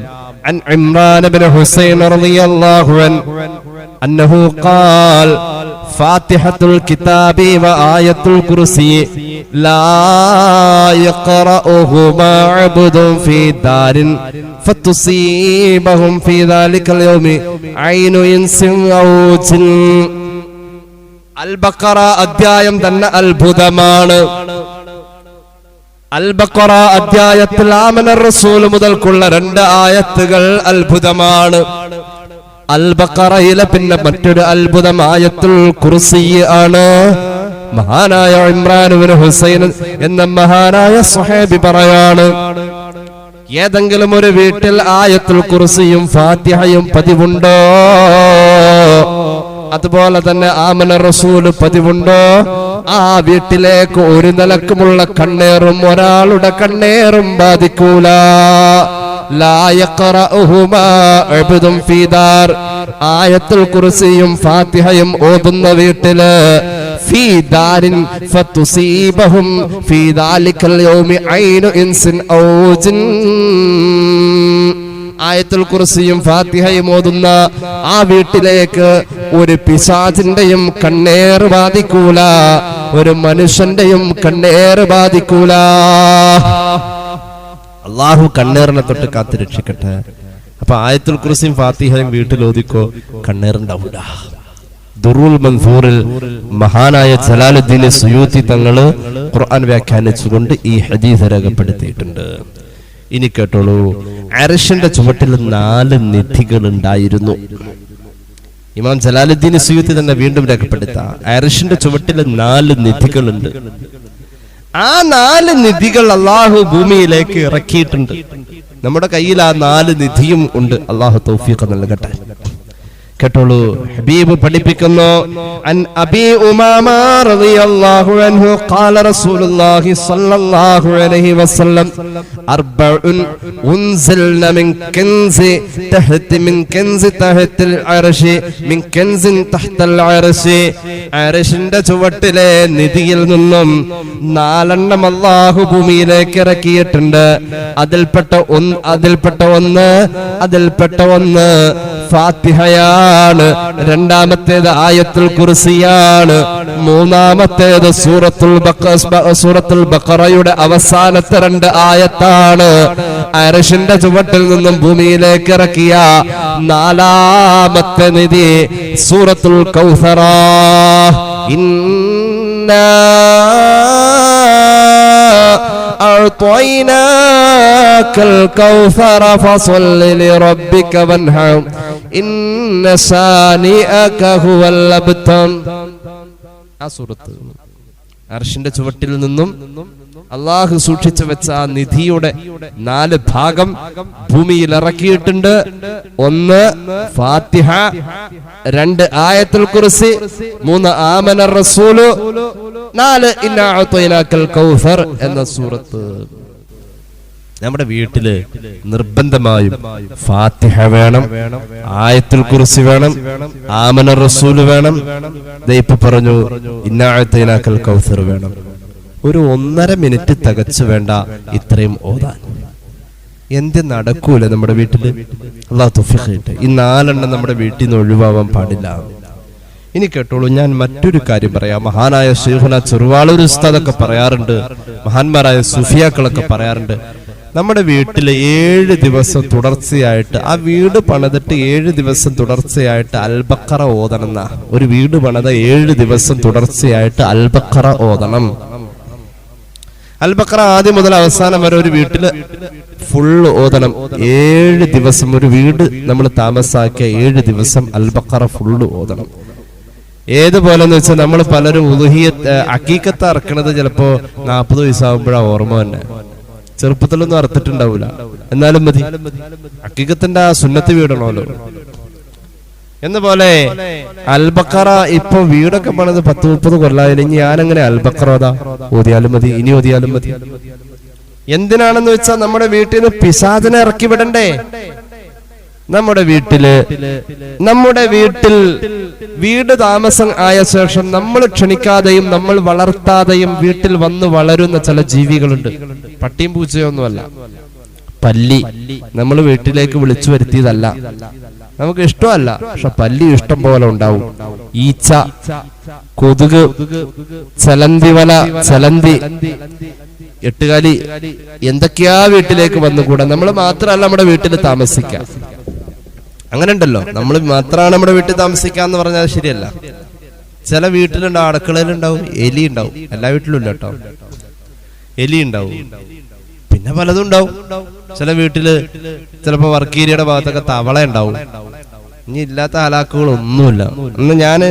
അൻ ഇമ്രാൻ ഇബ്നു ഹുസൈൻ റളിയല്ലാഹു അൻഹു അന്നഹു ഖാൽ ഫാത്തിഹത്തുൽ കിതാബി വ ആയത്തുൽ കുർസി ലാ യഖറഉഹുമാ അബ്ദുൻ ഫീ ദാരിൻ ഫതുസീബഹും ഫീ ദാലികൽ യൗമി ഐനു ഇൻസിൻ ഔ ജിൻ. അൽ ബഖറ അധ്യായം തന്നെ അത്ഭുതമാണ്. അൽ ബഖറ അധ്യായത്തിൽ ആമന റസൂൽ മുതൽക്കുള്ള 2 ആയത്തുകൾ അത്ഭുതമാണ്. അൽ ബഖറയിലെ പിന്നെ മറ്റൊരു അത്ഭുതം ആയത്തുൽ കുർസി ആണ്. മഹാനായ ഇമ്രാൻ ഇബ്നു ഹുസൈൻ എന്ന മഹാനായ സ്വഹാബി പറയാണ്, ഏതെങ്കിലും ഒരു വീട്ടിൽ ആയത്തുൽ കുർസിയും ഫാത്തിഹയും പതിവുണ്ടോ? അതുപോലെ തന്നെ ആമന റസൂല് പതിവുണ്ടോ, ആ വീട്ടിലേക്ക് ഒരു നിലക്കുമുള്ള കണ്ണേറും ഒരാളുടെ കണ്ണേറും ബാധിക്കൂല. ലാ യഖറഉഹുമാ അബ്ദുൻ ഫീ ദാർ, ആയത്തുൽ കുർസിയും ഫാത്തിഹയും ഓതുന്ന വീട്ടില് ഫീ ദാരിൻ ഫതുസീബഹും ഫീ ദാലികൽ യൗമി ഐനു ഇൻസിൻ ഔ ജിൻ, ആയത്തുൽ കുർസിയും ഫാത്തിഹയും ഓതുന്ന ആ വീട്ടിലേക്ക് ഒരു പിശാചിന്റെയും കണ്ണേറ് ബാധിക്കൂല, ഒരു മനുഷ്യന്റെയും കണ്ണേറ് ബാധിക്കൂല. അള്ളാഹു കണ്ണേറിനെ തൊട്ട് കാത്തു രക്ഷിക്കട്ടെ. അപ്പൊ ആയത്തുൽ കുർസിയും ഫാത്തിഹയും വീട്ടിൽ ഓതിക്കോ, കണ്ണേറുണ്ടാവൂല. ദുറുൽ മൻസൂറിൽ മഹാനായ ജലാലുദ്ദീൻ സുയൂത്തി തങ്ങള് ഖുർആൻ വ്യാഖ്യാനിച്ചുകൊണ്ട് ഈ ഹദീസ് രേഖപ്പെടുത്തിയിട്ടുണ്ട്. ഇനി കേട്ടോളൂ, അർശിന്റെ ചുവട്ടിൽ 4 നിധികൾ ഉണ്ടായിരുന്നു. ഇമാം ജലാലുദ്ദീൻ സുയൂത്തി തന്നെ വീണ്ടും രേഖപ്പെടുത്താം, അർശിന്റെ ചുവട്ടിൽ 4 നിധികളുണ്ട്. ആ 4 നിധികൾ അള്ളാഹു ഭൂമിയിലേക്ക് ഇറക്കിയിട്ടുണ്ട്. നമ്മുടെ കയ്യിൽ ആ 4 നിധിയും ഉണ്ട്. അള്ളാഹു തൗഫീഖ് നൽകട്ടെ. കേട്ടോളൂ, ഹബീബ് പഠിപ്പിക്കുന്നു, അൻ അബീ ഉമാമ റളിയല്ലാഹു അൻഹു ഖാല റസൂലുള്ളാഹി സ്വല്ലല്ലാഹു അലൈഹി വസല്ലം അർബഉൻ ഉൻസിൽന മിൻ കൻസി തഹ്തി മിൻ കൻസി തഹ്തിൽ അർശി മിൻ കൻസിൻ തഹ്തൽ അർശി, അർശിന്റെ ചുവട്ടിലെ നിധിയിൽ നിന്നും 4 അല്ലാഹു ഭൂമിയിലേക്ക് ഇറക്കിയിട്ടുണ്ട്. അതിൽപ്പെട്ട ഒന്ന് ഫാത്തിഹയാണ്, രണ്ടാമത്തേത് ആയത്തുൽ കുർസിയാണ്, മൂന്നാമത്തേത് സൂറത്തുൽ ബഖറയുടെ അവസാനത്തെ 2 ആയത്താണ്. അർശിന്റെ ചുവട്ടിൽ നിന്നും ഭൂമിയിലേക്ക് ഇറക്കിയ 4ാമത്തെ നിധി സൂറത്തുൽ കൗസറ. അഅ്തൈനാകൽ കൗസറ ഫസല്ലി ലിറബ്ബിക വൻഹർ ഇന്ന സാനിഅക ഹുവൽ അബ്തർ. ആ സൂറത്ത് അർശിന്റെ ചുവട്ടിൽ നിന്നും അള്ളാഹു സൂക്ഷിച്ചു വെച്ച ആ നിധിയുടെ 4 ഭാഗം ഭൂമിയിൽ ഇറക്കിയിട്ടുണ്ട്. 1 ഫാത്തിഹ, 2 ആയത്തുൽ കുർസി, 3 ആമന റസൂലു, 4 ഇന്നാ അഅ്തൈനാകൽ കൗസർ എന്ന സൂറത്ത്. നമ്മുടെ വീട്ടില് നിർബന്ധമായും ഫാത്തിഹ വേണം, ആയത്തുൽ കുർസി വേണം, ആമന റസൂൽ വേണം. ഇപ്പൊ പറഞ്ഞു ഇന്നാ അഅ്തൈനാകൽ കൗസർ വേണം. ഒരു 1.5 മിനിറ്റ് തികച്ചു വേണ്ട ഇത്രയും ഓതാൻ. എന്ത് നടക്കൂല നമ്മുടെ വീട്ടില്. അല്ലാഹു തൗഫീഖ് ചെയ്യട്ടെ. ഈ 4 നമ്മുടെ വീട്ടിൽ നിന്ന് ഒഴിവാവാൻ പാടില്ല. ഇനി കേട്ടോളൂ, ഞാൻ മറ്റൊരു കാര്യം പറയാം. മഹാനായ ശൈഖുന ചെറുവാളൂർ ഉസ്താദൊക്കെ പറയാറുണ്ട്, മഹാന്മാരായ സുഫിയാക്കളൊക്കെ പറയാറുണ്ട്, നമ്മുടെ വീട്ടിൽ 7 ദിവസം തുടർച്ചയായിട്ട്, ആ വീട് പണിതിട്ട് 7 ദിവസം തുടർച്ചയായിട്ട് അൽബഖറ ഓതണം. ഒരു വീട് പണിത 7 ദിവസം തുടർച്ചയായിട്ട് അൽബഖറ ഓതണം. അൽബഖറ ആദ്യം മുതൽ അവസാനം വരെ ഒരു വീട്ടില് ഫുള്ള് ഓതണം. 7 ദിവസം ഒരു വീട് നമ്മൾ താമസാക്കിയ 7 ദിവസം അൽബഖറ ഫുള്ള് ഓതണം. ഏതുപോലെന്ന് വെച്ചാൽ നമ്മൾ പലരും അക്കീക്കത്ത് അറക്കണത് ചിലപ്പോ 40 വയസ്സാകുമ്പോഴാണ് ഓർമ്മ തന്നെ. ചെറുപ്പത്തിലൊന്നും അറുത്തിട്ടുണ്ടാവൂല, എന്നാലും മതി. അക്കീക്കത്തിന്റെ ആ സുന്നത്ത് വീടണമല്ലോ. എന്ന പോലെ അൽബഖറ ഇപ്പൊ വീടൊക്കെ പണിത് 10-30 കൊല്ലായാലും ഇനി ഞാനങ്ങനെ അൽബഖറ ഓതിയാലും മതി, ഇനി ഓതിയാലും മതി. എന്തിനാണെന്ന് വെച്ചാൽ നമ്മുടെ വീട്ടിൽ നിന്ന് പിശാചിനെ ഇറക്കി വിടണ്ടേ. നമ്മുടെ വീട്ടിൽ വീട് താമസം ആയ ശേഷം നമ്മൾ ക്ഷണിക്കാതെയും നമ്മൾ വളർത്താതെയും വീട്ടിൽ വന്ന് വളരുന്ന ചില ജീവികളുണ്ട്. പട്ടിയും പൂച്ചയൊന്നുമല്ല, പല്ലി. നമ്മൾ വീട്ടിലേക്ക് വിളിച്ചു വരുത്തിയതല്ല, നമുക്ക് ഇഷ്ടമല്ല, പക്ഷെ പല്ലി ഇഷ്ടം പോലെ ഉണ്ടാവും. ഈച്ച, കൊതുക്, ചലന്തിവല, ചലന്തി, എട്ടുകാലി, എന്തൊക്കെയാ വീട്ടിലേക്ക് വന്നുകൂടാ. നമ്മൾ മാത്രമല്ല നമ്മുടെ വീട്ടിൽ താമസിക്കാം. അങ്ങനെ ഉണ്ടല്ലോ, നമ്മൾ മാത്രമാണ് നമ്മുടെ വീട്ടിൽ താമസിക്കാന്ന് പറഞ്ഞാൽ ശരിയല്ല. ചില വീട്ടിലുണ്ടാവും, അടുക്കളയിലുണ്ടാവും, എലി ഉണ്ടാവും. എല്ലാ വീട്ടിലും ഇല്ല കേട്ടോ, എലി ഉണ്ടാവും, പിന്നെ പലതും ഉണ്ടാവും. ചില വീട്ടില് ചിലപ്പോ വർക്കേരിയുടെ ഭാഗത്തൊക്കെ തവള ഉണ്ടാവും. ഇനി ഇല്ലാത്ത ഹലാക്കുകളൊന്നുമില്ല. എന്ന് ഞാന്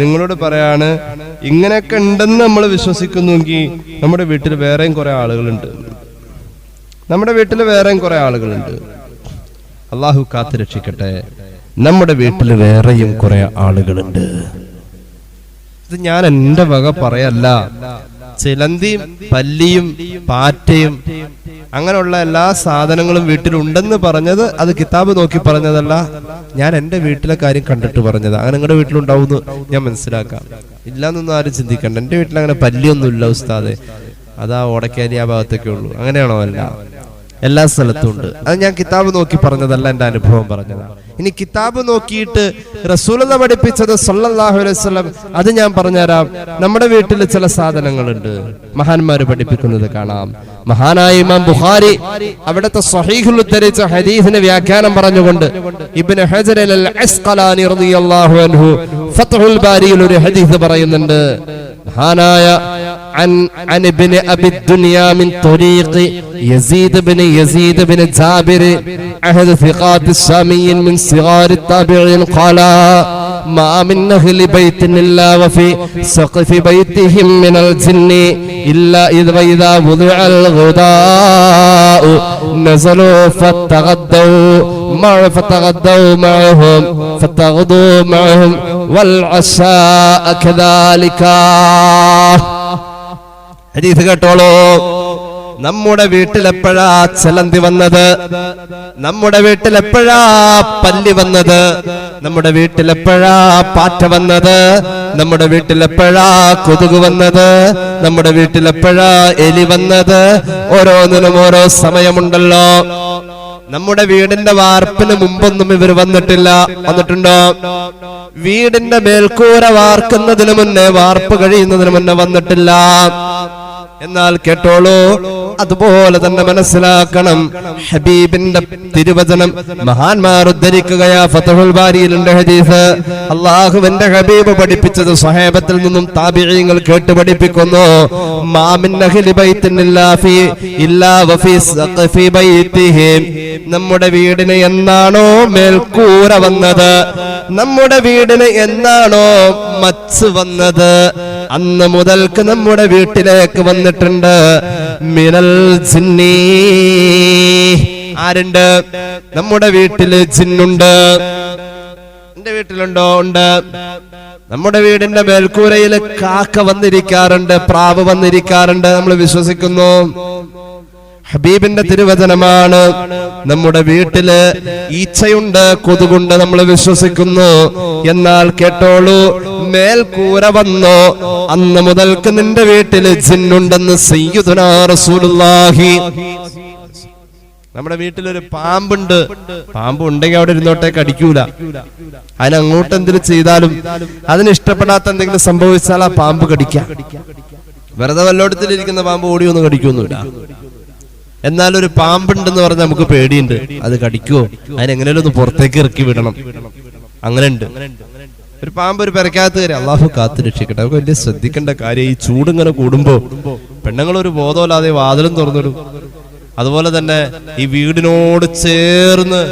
നിങ്ങളോട് പറയാണ്, ഇങ്ങനെയൊക്കെ ഉണ്ടെന്ന് നമ്മൾ വിശ്വസിക്കുന്നുവെങ്കിൽ നമ്മുടെ വീട്ടിൽ വേറെയും കുറെ ആളുകളുണ്ട്. അള്ളാഹു കാത്തു രക്ഷിക്കട്ടെ. നമ്മുടെ വീട്ടിൽ വേറെയും കുറെ ആളുകളുണ്ട്. ഇത് ഞാൻ എന്റെ വക പറയല്ല. ചിലന്തിയും പല്ലിയും പാറ്റയും അങ്ങനെയുള്ള എല്ലാ സാധനങ്ങളും വീട്ടിലുണ്ടെന്ന് പറഞ്ഞത് അത് കിതാബ് നോക്കി പറഞ്ഞതല്ല, ഞാൻ എന്റെ വീട്ടിലെ കാര്യം കണ്ടിട്ട് പറഞ്ഞത്. അങ്ങനെ നിങ്ങളുടെ വീട്ടിലുണ്ടാവുമെന്ന് ഞാൻ മനസ്സിലാക്കാം. ഇല്ലാന്നൊന്നും ആരും ചിന്തിക്കണ്ട. എന്റെ വീട്ടിൽ അങ്ങനെ പല്ലിയൊന്നും ഇല്ല ഉസ്താദെ, അതാ ഓടക്കാലി ആ ഭാഗത്തൊക്കെ ഉള്ളൂ. അങ്ങനെയാണോ? അല്ല, എല്ലാ സ്ഥലത്തും ഉണ്ട്. അത് ഞാൻ കിതാബ് നോക്കി പറഞ്ഞതല്ല, എന്റെ അനുഭവം പറഞ്ഞതാണ്. ഇനി കിതാബ് നോക്കിയിട്ട് റസൂലുള്ളാഹി പഠിപ്പിച്ചത് സല്ലല്ലാഹു അലൈഹി വസല്ലം അത് ഞാൻ പറഞ്ഞുതരാം. നമ്മുടെ വീട്ടിൽ ചില സാധനങ്ങളുണ്ട്, മഹാന്മാര് പഠിപ്പിക്കുന്നത് കാണാം. മഹാനായ ഇമാം ബുഖാരി അവിടുത്തെ സ്വഹീഹുൽ ഉദ്ധരിച്ച ഹദീസിന് വ്യാഖ്യാനം പറഞ്ഞുകൊണ്ട് ഇബ്നു ഹജർ അൽ അസ്ഖലാനി റളിയല്ലാഹു അൻഹു ഫത്ഹുൽ ബാരിയിൽ ഒരു ഹദീസ് പറയുന്നുണ്ട്. മഹാനായ عن ابن أبي الدنيا من طريق يزيد بن جابر أحد ثقات الشاميين من صغار التابعين قال ما من أهل بيت إلا وفي سقف بيتهم من الجن إلا إذا وضع الغداء نزلوا فتغدوا معهم والعشاء كذلك. ഹദീസ് കേട്ടോളൂ. നമ്മുടെ വീട്ടിലെപ്പോഴാ ചിലന്തി വന്നത്? നമ്മുടെ വീട്ടിലെപ്പോഴാ പല്ലി വന്നത്? നമ്മുടെ വീട്ടിലെപ്പോഴാ പാറ്റ വന്നത്? നമ്മുടെ വീട്ടിലെപ്പോഴാ കൊതുക് വന്നത്? നമ്മുടെ വീട്ടിലെപ്പോഴാ എലി വന്നത്? ഓരോന്നിനും ഓരോ സമയമുണ്ടല്ലോ. നമ്മുടെ വീടിന്റെ വാർപ്പിന് മുമ്പൊന്നും ഇവർ വന്നിട്ടില്ല. വന്നിട്ടുണ്ടോ? വീടിന്റെ മേൽക്കൂര വാർക്കുന്നതിന് മുന്നേ, വാർപ്പ് കഴിയുന്നതിന് മുന്നേ വന്നിട്ടില്ല. എന്നാൽ കേട്ടോളൂ, അതുപോലെ തന്നെ മനസ്സിലാക്കണം. ഹബീബിന്റെ തിരുവചനം മഹാന്മാർ ഉദ്ധരിക്കുകയാ. ഫത്ഹുൽ ബാരിയിലുണ്ട് ഹദീസ്. അല്ലാഹുവിന്റെ ഹബീബ് പഠിപ്പിച്ചത് സ്വഹാബത്തിൽ നിന്നും താബിഈങ്ങൾ കേട്ട് പഠിപ്പിക്കുന്നു. മാ മിൻ അഹ്ലി ബൈത്തിൻ ഇല്ലാ വഫീ സഖഫി ബൈതിഹിം. നമ്മുടെ വീടിന് എന്നാണോ മേൽക്കൂര വന്നത്, നമ്മുടെ വീടിന് എന്നാണോ മച്ച് വന്നത്, അന്ന് മുതൽക്ക് നമ്മുടെ വീട്ടിലേക്ക് വന്നിട്ടുണ്ട് മിനൽ ജിന്നി. ആരുണ്ട്? നമ്മുടെ വീട്ടില് ജിന്നുണ്ട്. എന്റെ വീട്ടിലുണ്ടോ? ഉണ്ട്. നമ്മുടെ വീടിന്റെ മേൽക്കൂരയിൽ കാക്ക വന്നിരിക്കാറുണ്ട്, പ്രാവ് വന്നിരിക്കാറുണ്ട്. നമ്മൾ വിശ്വസിക്കുന്നു. ഹബീബിന്റെ തിരുവചനമാണ്. നമ്മുടെ വീട്ടില് ഈച്ചയുണ്ട്, കൊതുകുണ്ട്, നമ്മൾ വിശ്വസിക്കുന്നു. എന്നാൽ കേട്ടോളൂ, മേൽക്കൂര വന്നോ അന്ന് മുതൽക്ക് നിന്റെ വീട്ടില് ജിന്നുണ്ടെന്ന് സയ്യിദുനാ റസൂലുള്ളാഹി. നമ്മുടെ വീട്ടിലൊരു പാമ്പുണ്ട്. പാമ്പ് ഉണ്ടെങ്കിൽ അവിടെ ഇരുന്നോട്ടേക്ക് അടിക്കൂല. അതിനങ്ങോട്ട് എന്തെങ്കിലും ചെയ്താലും, അതിന് ഇഷ്ടപ്പെടാത്ത എന്തെങ്കിലും സംഭവിച്ചാൽ ആ പാമ്പ് കടിക്കാം. വെറുതെ വല്ലോടത്തിലിരിക്കുന്ന പാമ്പ് ഓടി ഒന്നും കടിക്കൊന്നുമില്ല. എന്നാൽ ഒരു പാമ്പുണ്ടെന്ന് പറഞ്ഞാൽ നമുക്ക് പേടിയുണ്ട്. അത് കടിക്കുവോ, അതിനെങ്ങനെയും ഒന്ന് പുറത്തേക്ക് ഇറക്കി വിടണം. അങ്ങനെ ഉണ്ട്. ഒരു പാമ്പ് ഒരു പെരക്കകത്ത് കയറി, അള്ളാഹു കാത്തു രക്ഷിക്കട്ടെ. നമുക്ക് വലിയ ശ്രദ്ധിക്കേണ്ട കാര്യം. ഈ ചൂടിങ്ങനെ കൂടുമ്പോ പെണ്ണുങ്ങളൊരു ബോധമില്ലാതെ വാതിലും തുറന്നിടും. അതുപോലെ തന്നെ ഈ വീടിനോട് ചേർന്ന്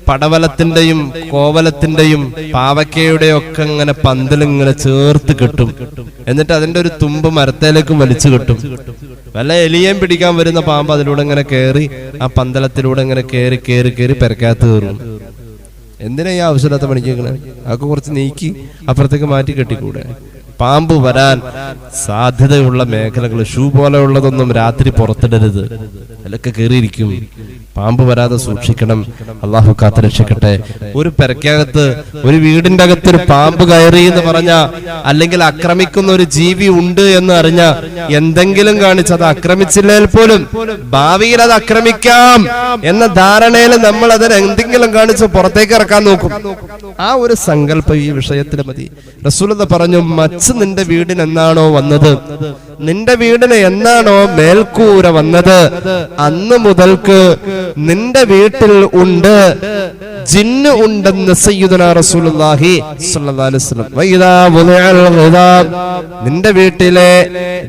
പടവലത്തിന്റെയും കോവലത്തിന്റെയും പാവക്കയുടെയും ഒക്കെ ഇങ്ങനെ പന്തലിങ്ങനെ ചേർത്ത് കെട്ടും. എന്നിട്ട് അതിന്റെ ഒരു തുമ്പ് മരത്തേലേക്ക് വലിച്ചു കെട്ടും. വല്ല എലിയേം പിടിക്കാൻ വരുന്ന പാമ്പ് അതിലൂടെ ഇങ്ങനെ കയറി ആ പന്തലത്തിലൂടെ ഇങ്ങനെ കയറി കയറി കയറി പെരക്കകത്ത് കയറും. എന്തിനാ ഈ ആവശ്യമില്ലാത്ത പണിക്കേക്കണേ? അതൊക്കെ കുറച്ച് നീക്കി അപ്പുറത്തേക്ക് മാറ്റി കെട്ടിക്കൂടെ? പാമ്പ് വരാൻ സാധ്യതയുള്ള മേഖലകൾ, ഷൂ പോലെയുള്ളതൊന്നും രാത്രി പുറത്തിടരുത്. അതിലൊക്കെ കയറിയിരിക്കും. പാമ്പ് വരാതെ സൂക്ഷിക്കണം. അള്ളാഹു കാത്ത് രക്ഷിക്കട്ടെ. ഒരു പെരക്കകത്ത്, ഒരു വീടിന്റെ അകത്ത് ഒരു പാമ്പ് കയറി എന്ന് പറഞ്ഞ, അല്ലെങ്കിൽ ആക്രമിക്കുന്ന ഒരു ജീവി ഉണ്ട് എന്ന് അറിഞ്ഞ, എന്തെങ്കിലും കാണിച്ച് അത് ആക്രമിച്ചില്ലെങ്കിൽ പോലും ഭാവിയിൽ അത് ആക്രമിക്കാം എന്ന ധാരണയിൽ നമ്മൾ അതിന് എന്തെങ്കിലും കാണിച്ച് പുറത്തേക്ക് ഇറക്കാൻ നോക്കും. ആ ഒരു സങ്കല്പം ഈ വിഷയത്തിൽ മതി. റസൂലുള്ളാഹി പറഞ്ഞു, മച്ച് നിന്റെ വീടിന് എന്നാണോ വന്നത്, നിന്റെ വീടിന് എന്നാണോ മേൽക്കൂര വന്നത്, അന്ന് മുതൽക്ക് നിന്റെ വീട്ടിൽ ഉണ്ട്, ജിന്ന് ഉണ്ടെന്ന് സയ്യിദുനാ റസൂലുള്ളാഹി സ്വല്ലല്ലാഹു അലൈഹി വസല്ലം. വഇദാ വുദിഅൽ ഗദാ, നിന്റെ വീട്ടിലെ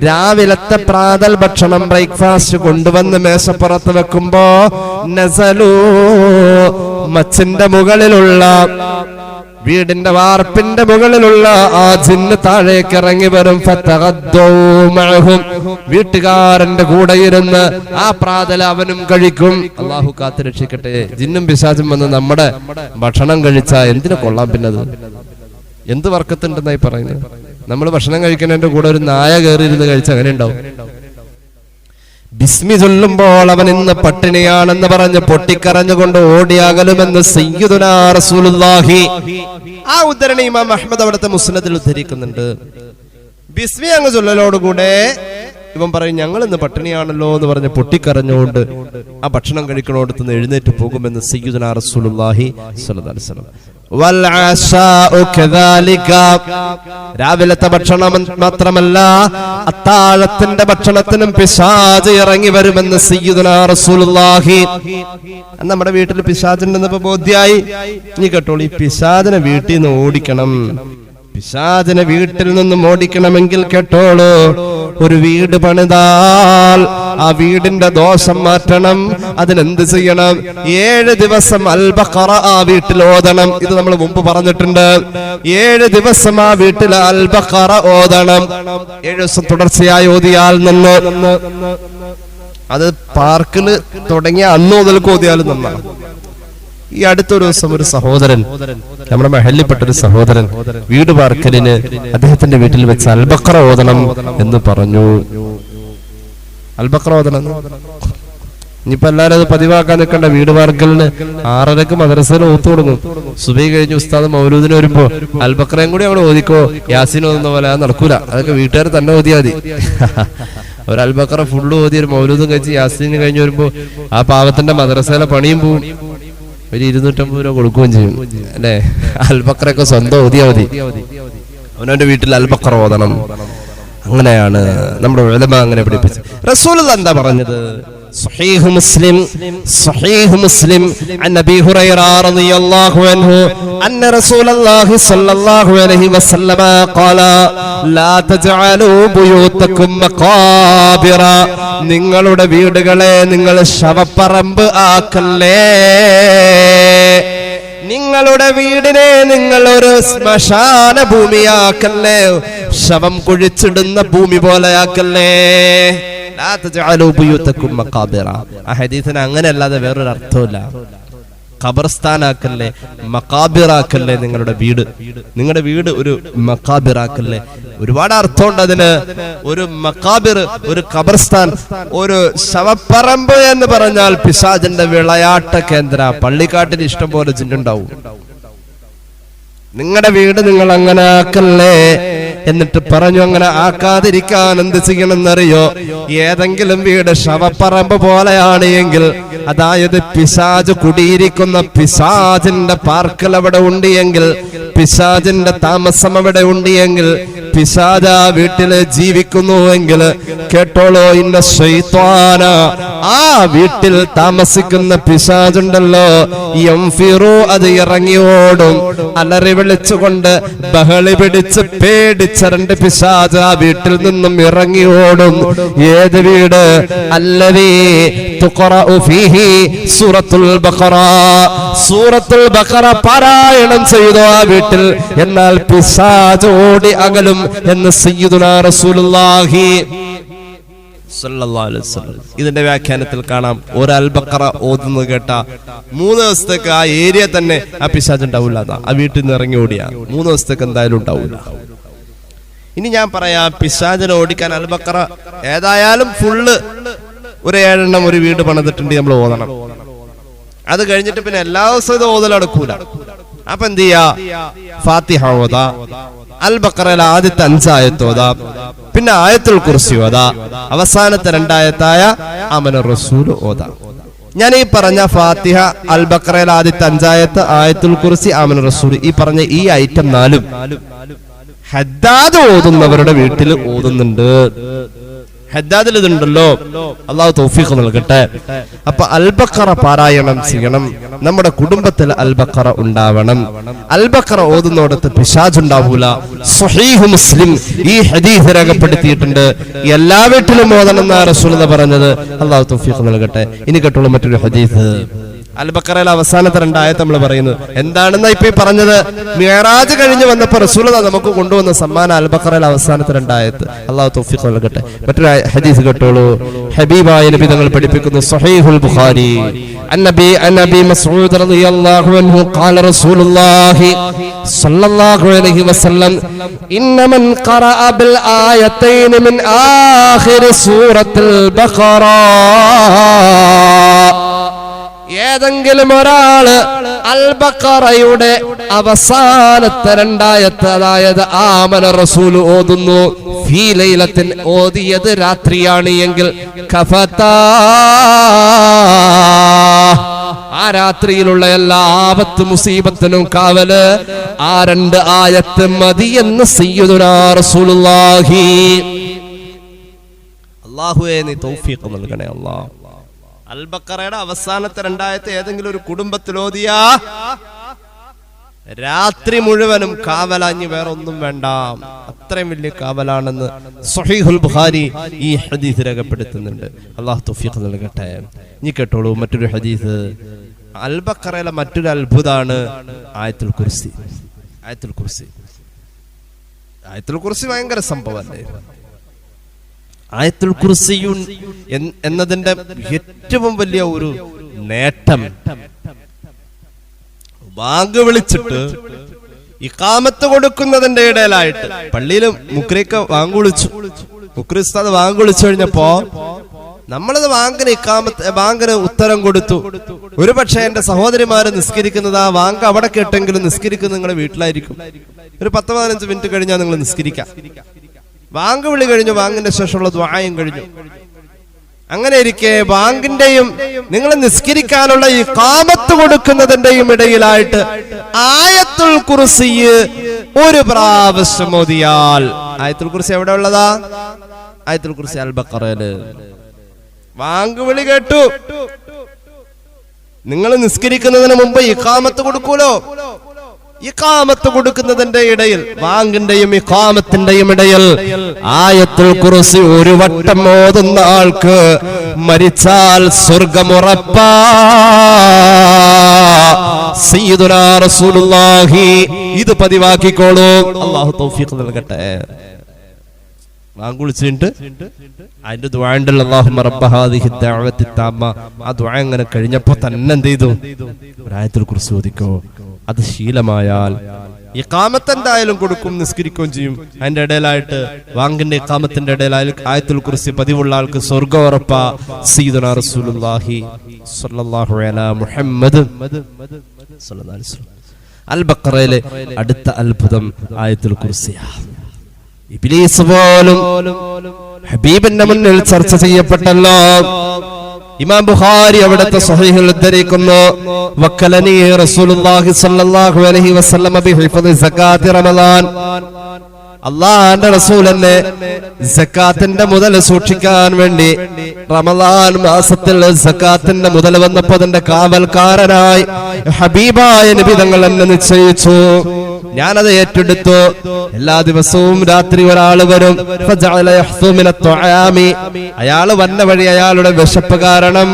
രാവിലത്തെ പ്രാതൽ ഭക്ഷണം, ബ്രേക്ക്ഫാസ്റ്റ് കൊണ്ടുവന്ന് മേശപ്പുറത്ത് വെക്കുമ്പോ നസലൂ, മച്ചിന്റെ മുകളിലുള്ള വീടിന്റെ വാർപ്പിന്റെ മുകളിലുള്ള ആ ജിന്ന് താഴേക്ക് ഇറങ്ങി വരും. വീട്ടുകാരന്റെ കൂടെ ഇരുന്ന് ആ പ്രാതല അവനും കഴിക്കും. അള്ളാഹു കാത്ത് രക്ഷിക്കട്ടെ. ജിന്നും പിശാചും വന്ന് നമ്മുടെ ഭക്ഷണം കഴിച്ചാ എന്തിനു കൊള്ളാം? പിന്നത് എന്ത് വർക്കത്തുണ്ടെന്നായി പറയുന്നത്? നമ്മൾ ഭക്ഷണം കഴിക്കുന്നതിന്റെ കൂടെ ഒരു നായ കയറിയിരുന്ന് കഴിച്ച അങ്ങനെ ഉണ്ടാവും. ബിസ്മി ചൊല്ലുമ്പോൾ അവൻ ഇന്ന് പട്ടിണിയാണെന്ന് പറഞ്ഞ് പൊട്ടിക്കരഞ്ഞുകൊണ്ട് ഓടിയാകലുമെന്ന് സയ്യിദുനാ റസൂലുള്ളാഹി. ആ ഉദ്ധരണി ഇമാം അഹ്മദ് അവിടുത്തെ മുസ്നദിൽ ഉദ്ധരിക്കുന്നുണ്ട്. ബിസ്മി അങ്ങ് ചൊല്ലലോടുകൂടെ ഇവൻ പറയും ഞങ്ങൾ ഇന്ന് പട്ടിണിയാണല്ലോ എന്ന് പറഞ്ഞ് പൊട്ടിക്കരഞ്ഞുകൊണ്ട് ആ ഭക്ഷണം കഴിക്കണോടത്തുനിന്ന് എഴുന്നേറ്റ് പോകുമെന്ന് സയ്യിദുനാ റസൂലുള്ളാഹി സ്വല്ലല്ലാഹു അലൈഹി വസല്ലം. രാവിലത്തെ ഭക്ഷണം മാത്രമല്ല, അത്താഴത്തിന്റെ ഭക്ഷണത്തിനും പിശാച് ഇറങ്ങി വരുമെന്ന് സയ്യിദുനാ റസൂലുള്ളാഹി. നമ്മുടെ വീട്ടിൽ പിശാചുണ്ടെന്ന് ഇപ്പൊ ബോധ്യായി. ഇനി കേട്ടോളൂ, ഈ പിശാചിനെ വീട്ടിൽ നിന്ന് ഓടിക്കണം. പിശാചിനെ വീട്ടിൽ നിന്നും ഓടിക്കണമെങ്കിൽ കേട്ടോളൂ, ഒരു വീട് പണിതാൽ ആ വീടിന്റെ ദോഷം മാറ്റണം. അതിനെന്ത് ചെയ്യണം? 7 ദിവസം അൽ ബഖറ ആ വീട്ടിൽ ഓതണം. ഇത് നമ്മൾ മുമ്പ് പറഞ്ഞിട്ടുണ്ട്. 7 ദിവസം ആ വീട്ടിൽ അൽ ബഖറ ഓതണം. 7 ദിവസം തുടർച്ചയായി ഓതിയാൽ നിന്ന് അത് പാർക്കില് തുടങ്ങിയ അന്ന് മുതൽ ഓതിയാലും നന്നാണ്. ഈ അടുത്തൊരു ദിവസം ഒരു സഹോദരൻ, നമ്മുടെ മഹല്ലിപ്പെട്ടൊരു സഹോദരൻ വീട് പാർക്കലിന് അദ്ദേഹത്തിന്റെ വീട്ടിൽ വെച്ച് അൽ ബഖറ ഓതണം എന്ന് പറഞ്ഞു. അൽ ബഖറ ഓതണം. ഇനിയിപ്പോ എല്ലാരും അത് പതിവാക്കാൻ നിൽക്കണ്ട. വീട് പാർക്കലിന് 6:30 മദ്രസയിൽ ഓത്തു കൊടുക്കും. സുബഹി കഴിഞ്ഞ് ഉസ്താദ് മൗലൂദിന് വരുമ്പോ അൽ ബഖറയും കൂടി അവിടെ ഓതിക്കോ, യാസീൻ ഓതുന്ന പോലെ അത് നടക്കൂല. അതൊക്കെ വീട്ടുകാർ തന്നെ ഓതിയാ മതി. ഒരു അൽ ബഖറ ഫുള്ള് ഓതി ഒരു മൗലൂദും കഴിച്ച് യാസീന് കഴിഞ്ഞ് വരുമ്പോ ആ പാവത്തിന്റെ മദ്രസയിലെ പണിയും പോവും. ഒരു 250 രൂപ കൊടുക്കുകയും ചെയ്യും അല്ലെ. അൽ ബഖറയൊക്കെ സ്വന്തം ഓതിയാ മതി. അവനവന്റെ വീട്ടിൽ അൽ ബഖറ ഓതണം. അങ്ങനെയാണ് നമ്മുടെ ഉലമ അങ്ങനെ പഠിപ്പിച്ചു. റസൂലുള്ളാഹി എന്താ പറഞ്ഞത്? صحيح مسلم عن أبي هريرة رضي الله عنه أن رسول الله صلى الله عليه وسلم قال لا تجعلوا بيوتكم مقابر. നിങ്ങളുടെ വീടുകളെ നിങ്ങൾ ശവപ്പറമ്പ് ആക്കല്ലേ. നിങ്ങളുടെ വീടിനെ നിങ്ങൾ ഒരു ശ്മശാന ഭൂമിയാക്കല്ലേ, ശവം കുഴിച്ചിടുന്ന ഭൂമി പോലെയാക്കല്ലേ. ആ ഹദീസിന് അങ്ങനെ അല്ലാതെ വേറൊരു അർത്ഥമില്ല. ഖബർസ്ഥാനാക്കല്ലേ, മക്കാബിറാക്കല്ലേ നിങ്ങളുടെ വീട്. നിങ്ങളുടെ വീട് ഒരു മക്കാബിറാക്കല്ലേ. ഒരുപാട് അർത്ഥമുണ്ട് അതിന്. ഒരു മക്കാബിർ, ഒരു ഖബർസ്ഥാൻ, ഒരു ശവപ്പറമ്പ് എന്ന് പറഞ്ഞാൽ പിശാചിന്റെ വിളയാട്ട കേന്ദ്ര. പള്ളിക്കാട്ടിന് ഇഷ്ടം പോലെ ജിന്നുണ്ടാവും. നിങ്ങളുടെ വീട് നിങ്ങൾ അങ്ങനെ ആക്കല്ലേ. എന്നിട്ട് പറഞ്ഞു, അങ്ങനെ ആക്കാതിരിക്കാൻ എന്ത് ചെയ്യണമെന്നറിയോ? ഏതെങ്കിലും വീട് ശവപ്പറമ്പ് പോലെയാണ് എങ്കിൽ, അതായത് പിശാച് കുടിയിരിക്കുന്ന പിശാചിന്റെ പാർക്കൽ അവിടെ ഉണ്ട് എങ്കിൽ, പിശാചിന്റെ താമസം അവിടെ ഉണ്ട് എങ്കിൽ, പിശാച വീട്ടില് ജീവിക്കുന്നുവെങ്കിൽ കേട്ടോളൂ, ഇന്ന ശൈത്വാന, ആ വീട്ടിൽ താമസിക്കുന്ന പിശാചുണ്ടല്ലോ, യംഫിറു, അത് ഇറങ്ങി ഓടും. അലറി വിളിച്ചുകൊണ്ട് ബഹളി പിടിച്ച് പേടിച്ചരണ്ട് പിശാച് ആ വീട്ടിൽ നിന്നും ഇറങ്ങി ഓടും. ഏത് വീട്? അല്ലദീ തുഖറഉ ഫീഹി സൂറത്തുൽ ബഖറ, സൂറത്തുൽ ബഖറ പാരായണം ചെയ്തു ആ വീട്ടിൽ, എന്നാൽ പിശാച് ഓടി അകലും എന്ന് സയ്യിദുനാ റസൂലുള്ളാഹി സ്വല്ലല്ലാഹു അലൈഹി വസല്ലം. ഇതിന്റെ വ്യാഖ്യാനത്തിൽ കാണാം, ഒരു അൽ ബഖറ ഓതുന്നത് കേട്ട 3 ദിവസത്തേക്ക് ആ ഏരിയ തന്നെ ആ പിശാച് ഉണ്ടാവില്ല. ആ വീട്ടിൽ നിന്ന് ഇറങ്ങി ഓടിയാ 3 ദിവസത്തേക്ക് എന്തായാലും ഉണ്ടാവില്ല. ഇനി ഞാൻ പറയാം, പിശാചിനെ ഓടിക്കാൻ അൽ ബഖറ ഏതായാലും ഫുള്ള് ഒരു 7 എണ്ണം ഒരു വീട് പണിതിട്ടുണ്ട്, നമ്മൾ ഓതണം. അത് കഴിഞ്ഞിട്ട് പിന്നെ എല്ലാ ദിവസവും ഇത് ഓതൽ നടക്കൂല. അപ്പൊ എന്ത് ചെയ്യാ? ഫാത്തിഹ ഓതാ, അൽ ബഖറയിലെ ആദ്യത്തെ 5 ആയത്ത് ഓതാ, പിന്നെ ആയത്തുൽ കുർസി ഓതാ, അവസാനത്തെ 2 ആയത്തായ ആമന റസൂൽ ഓതാ. ഞാൻ ഈ പറഞ്ഞ ഫാത്തിഹ, അൽ ബഖറയിലെ ആദ്യത്തെ 5 ആയത്ത്, ആയത്തുൽ കുർസി, ആമന റസൂൽ, ഈ പറഞ്ഞ ഈ ഐറ്റം 4 ഹദ്ദാദ് ഓതുന്നവരുടെ വീട്ടിൽ ഓതുന്നുണ്ട്. ഹദ്ദാദിൽ ഇതുണ്ടല്ലോ, അള്ളാഹു തൗഫീഖ് നൽകട്ടെ. അപ്പൊ അൽ ബഖറ പാരായണം ചെയ്യണം. നമ്മുടെ കുടുംബത്തിൽ അൽ ബഖറ ഉണ്ടാവണം. അൽ ബഖറ ഓതുന്നോടത്ത് പിശാച് ഉണ്ടാവൂല. സ്വഹീഹ് മുസ്ലിം ഈ ഹദീസ് രേഖപ്പെടുത്തിയിട്ടുണ്ട്. എല്ലാ വീട്ടിലും ഓതണം എന്നാണ് റസൂലുള്ളാഹി പറഞ്ഞത്. അള്ളാഹു തൗഫീഖ് നൽകട്ടെ. ഇനി കേട്ടോളൂ മറ്റൊരു ഹദീസ്. അൽ ബഖറയിലെ അവസാനത്തെ 2 ആയത്ത് നമ്മൾ പറയുന്നത് എന്താണെന്നാ ഇപ്പൊ പറഞ്ഞത്. മിഅ്റാജ് കഴിഞ്ഞ് വന്നപ്പോ റസൂലുള്ളാഹി നമുക്ക് കൊണ്ടുവന്ന സമ്മാനം അൽ ബഖറയിലെ അവസാനത്തെ 2 ആയത്ത്. അല്ലാഹു തൗഫീഖ് നൽകട്ടെ. മറ്റൊരു ഹദീസ് കേട്ടോളൂ. ഹബീബായ നബി തങ്ങൾ പഠിപ്പിക്കുന്നു സ്വഹീഹുൽ ബുഖാരി عن ابي مسعود رضي الله عنه قال رسول الله صلى الله عليه وسلم ان من قرأ بالآيتين من آخر سورة البقرة ഏതെങ്കിലും ഒരാള് അൽ ബഖറയുടെ അവസാനത്തെ 2 ആയത്ത് അതായത് ആമന റസൂൽ ഓതുന്നു ഫീ ലൈലത്തിൻ ഓതിയത് രാത്രിയാണ് എങ്കിൽ കഫതാ ആ രാത്രിയിലുള്ള എല്ലാ ആപത്ത് മുസീബത്തിനും കാവല് ആ 2 ആയത്ത് മതി എന്ന് സയ്യിദുനാ റസൂലുള്ളാഹി. അല്ലാഹുവേ നീ തൗഫീഖ് നൽകണേ അല്ലാഹ്. അൽ ബഖറയുടെ അവസാനത്തെ 2 ആയത്ത് ഏതെങ്കിലും ഒരു കുടുംബത്തിൽ ഓതിയാ രാത്രി മുഴുവനും കാവലാഞ്ഞ് വേറെ ഒന്നും വേണ്ട. അത്രയും വലിയ കാവലാണെന്ന് സ്വഹീഹുൽ ബുഖാരി ഈ ഹദീസ് രേഖപ്പെടുത്തുന്നുണ്ട്. അല്ലാഹു തൗഫീഖ് നൽകട്ടെ. ഇനി കേട്ടോളൂ മറ്റൊരു ഹദീസ്. അൽ ബഖറയിലെ മറ്റൊരു അത്ഭുതമാണ് ആയത്തുൽ കുർസി. ആയത്തുൽ കുർസി ഭയങ്കര സംഭവമല്ലേ. ആയത്തുൽ കുർസി എന്നതിന്റെ ഏറ്റവും വലിയ ഒരു നേട്ടം ബാങ്ക് വിളിച്ചിട്ട് ഇഖാമത്ത് കൊടുക്കുന്നതിന്റെ ഇടയിലായിട്ട് പള്ളിയിൽ മുക്രിക്ക് ബാങ്ക് വിളിച്ചു. മുക്രി ഉസ്താദ് ബാങ്ക് വിളിച്ചു കഴിഞ്ഞപ്പോ നമ്മളത് ബാങ്കിന് ഉത്തരം കൊടുത്തു. ഒരു പക്ഷേ എന്റെ സഹോദരിമാര് നിസ്കരിക്കുന്നത് ആ ബാങ്ക് അവിടെ കേട്ടെങ്കിലും നിസ്കരിക്കുന്നത് നിങ്ങളുടെ വീട്ടിലായിരിക്കും. ഒരു 10-15 മിനിറ്റ് കഴിഞ്ഞാൽ നിങ്ങൾ നിസ്കരിക്കാം. ബാങ്ക് വിളി കഴിഞ്ഞു, ബാങ്കിന്റെ ശേഷമുള്ള ദുആയും കഴിഞ്ഞു. അങ്ങനെ ഇരിക്കെ ബാങ്കിന്റെയും നിങ്ങൾ നിസ്കരിക്കാനുള്ള ഇഖാമത്ത് കൊടുക്കുന്നതിന്റെയും ഇടയിലായിട്ട് ആയത്തുൽ കുർസി ഒരു പ്രാവശ്യം ഓതിയാൽ, ആയത്തുൽ കുർസി എവിടെ ഉള്ളതാ? ആയത്തുൽ കുർസി അൽ ബഖറയില്. ബാങ്ക് വിളി കേട്ടു, നിങ്ങൾ നിസ്കരിക്കുന്നതിന് മുമ്പ് ഇഖാമത്ത് കൊടുക്കൂലോ. ഇഖാമത്ത് കൊടുക്കുന്നതിന്റെ ഇടയിൽ, ബാങ്കിന്റെയും ഇഖാമത്തിന്റെയും ഇടയിൽ ആയത്തുൽ കുർസി ഒരു വട്ടം ഓതുന്ന ആൾക്ക് മരിച്ചാൽ സ്വർഗ്ഗമുറപ്പാ. സയ്യിദുനാ റസൂലുള്ളാഹി ഇത് പതിവാക്കിക്കോളൂ. അല്ലാഹു തൗഫീഖ് നൽകട്ടെ. ബാങ്ക് വിളിച്ചിട്ട് അതിന്റെ ദുആ ഉണ്ടല്ലോ, അല്ലാഹുമ്മ റബ്ബ ഹാദിഹി ദഅവത്തി തമ്മ. ആ ദുആ അങ്ങനെ കഴിഞ്ഞപ്പോ തന്നെ എന്ത് ചെയ്തു? ആയത്തുൽ കുർസി ഓതിക്കോ. അത് ശീലമായാൽ ഇഖാമത്ത് എന്തായാലും കൊടുക്കും, നിസ്കരിക്കുകയും ചെയ്യും. അതിന്റെ ഇടയിലായിട്ട് ബാങ്കിന്റെ ഇഖാമത്തിന്റെ ഇടയിലായാലും ആയത്തുൽ കുർസി പതിവുള്ള ആൾക്ക് സ്വർഗ്ഗം ഉറപ്പാ. സയ്യിദുനാ റസൂലുള്ളാഹി സ്വല്ലല്ലാഹു അലാ മുഹമ്മദ് സ്വല്ലല്ലാഹു അലൈഹി വസല്ലം. അൽ ബഖറയിലെ അടുത്ത അത്ഭുതം ആയത്തുൽ കുർസിയാ. ഇബ്ലീസ് പോലും ഹബീബിന്റെ മുന്നിൽ ചർച്ച ചെയ്യപ്പെട്ടല്ലോ. ഇമാം ബുഖാരി അവിടുത്തെ സ്വഹീഹിൽ ഉദ്ധരിക്കുന്നു, വക്കലനി റസൂലുള്ളാഹി സ്വല്ലല്ലാഹു അലൈഹി വസല്ലം ബിഹിഫ്ദി സകാത്തി റമളാൻ. അല്ലാഹുവിന്റെ റസൂൽ എന്നെ സകാത്തിന്റെ മുതൽ സൂക്ഷിക്കാൻ വേണ്ടി റമളാൻ മാസത്തിൽ സകാത്തിന്റെ മുതൽ വന്നപ്പോൾ അതിന്റെ കാവൽക്കാരനായി ഹബീബായ നബി തങ്ങൾ എന്നെ നിശ്ചയിച്ചു. ഞാനത് ഏറ്റെടുത്തു. എല്ലാ ദിവസവും രാത്രി ഒരാൾ വരും, അയാള് വന്ന വഴി അയാളുടെ വിശപ്പ് കാരണം,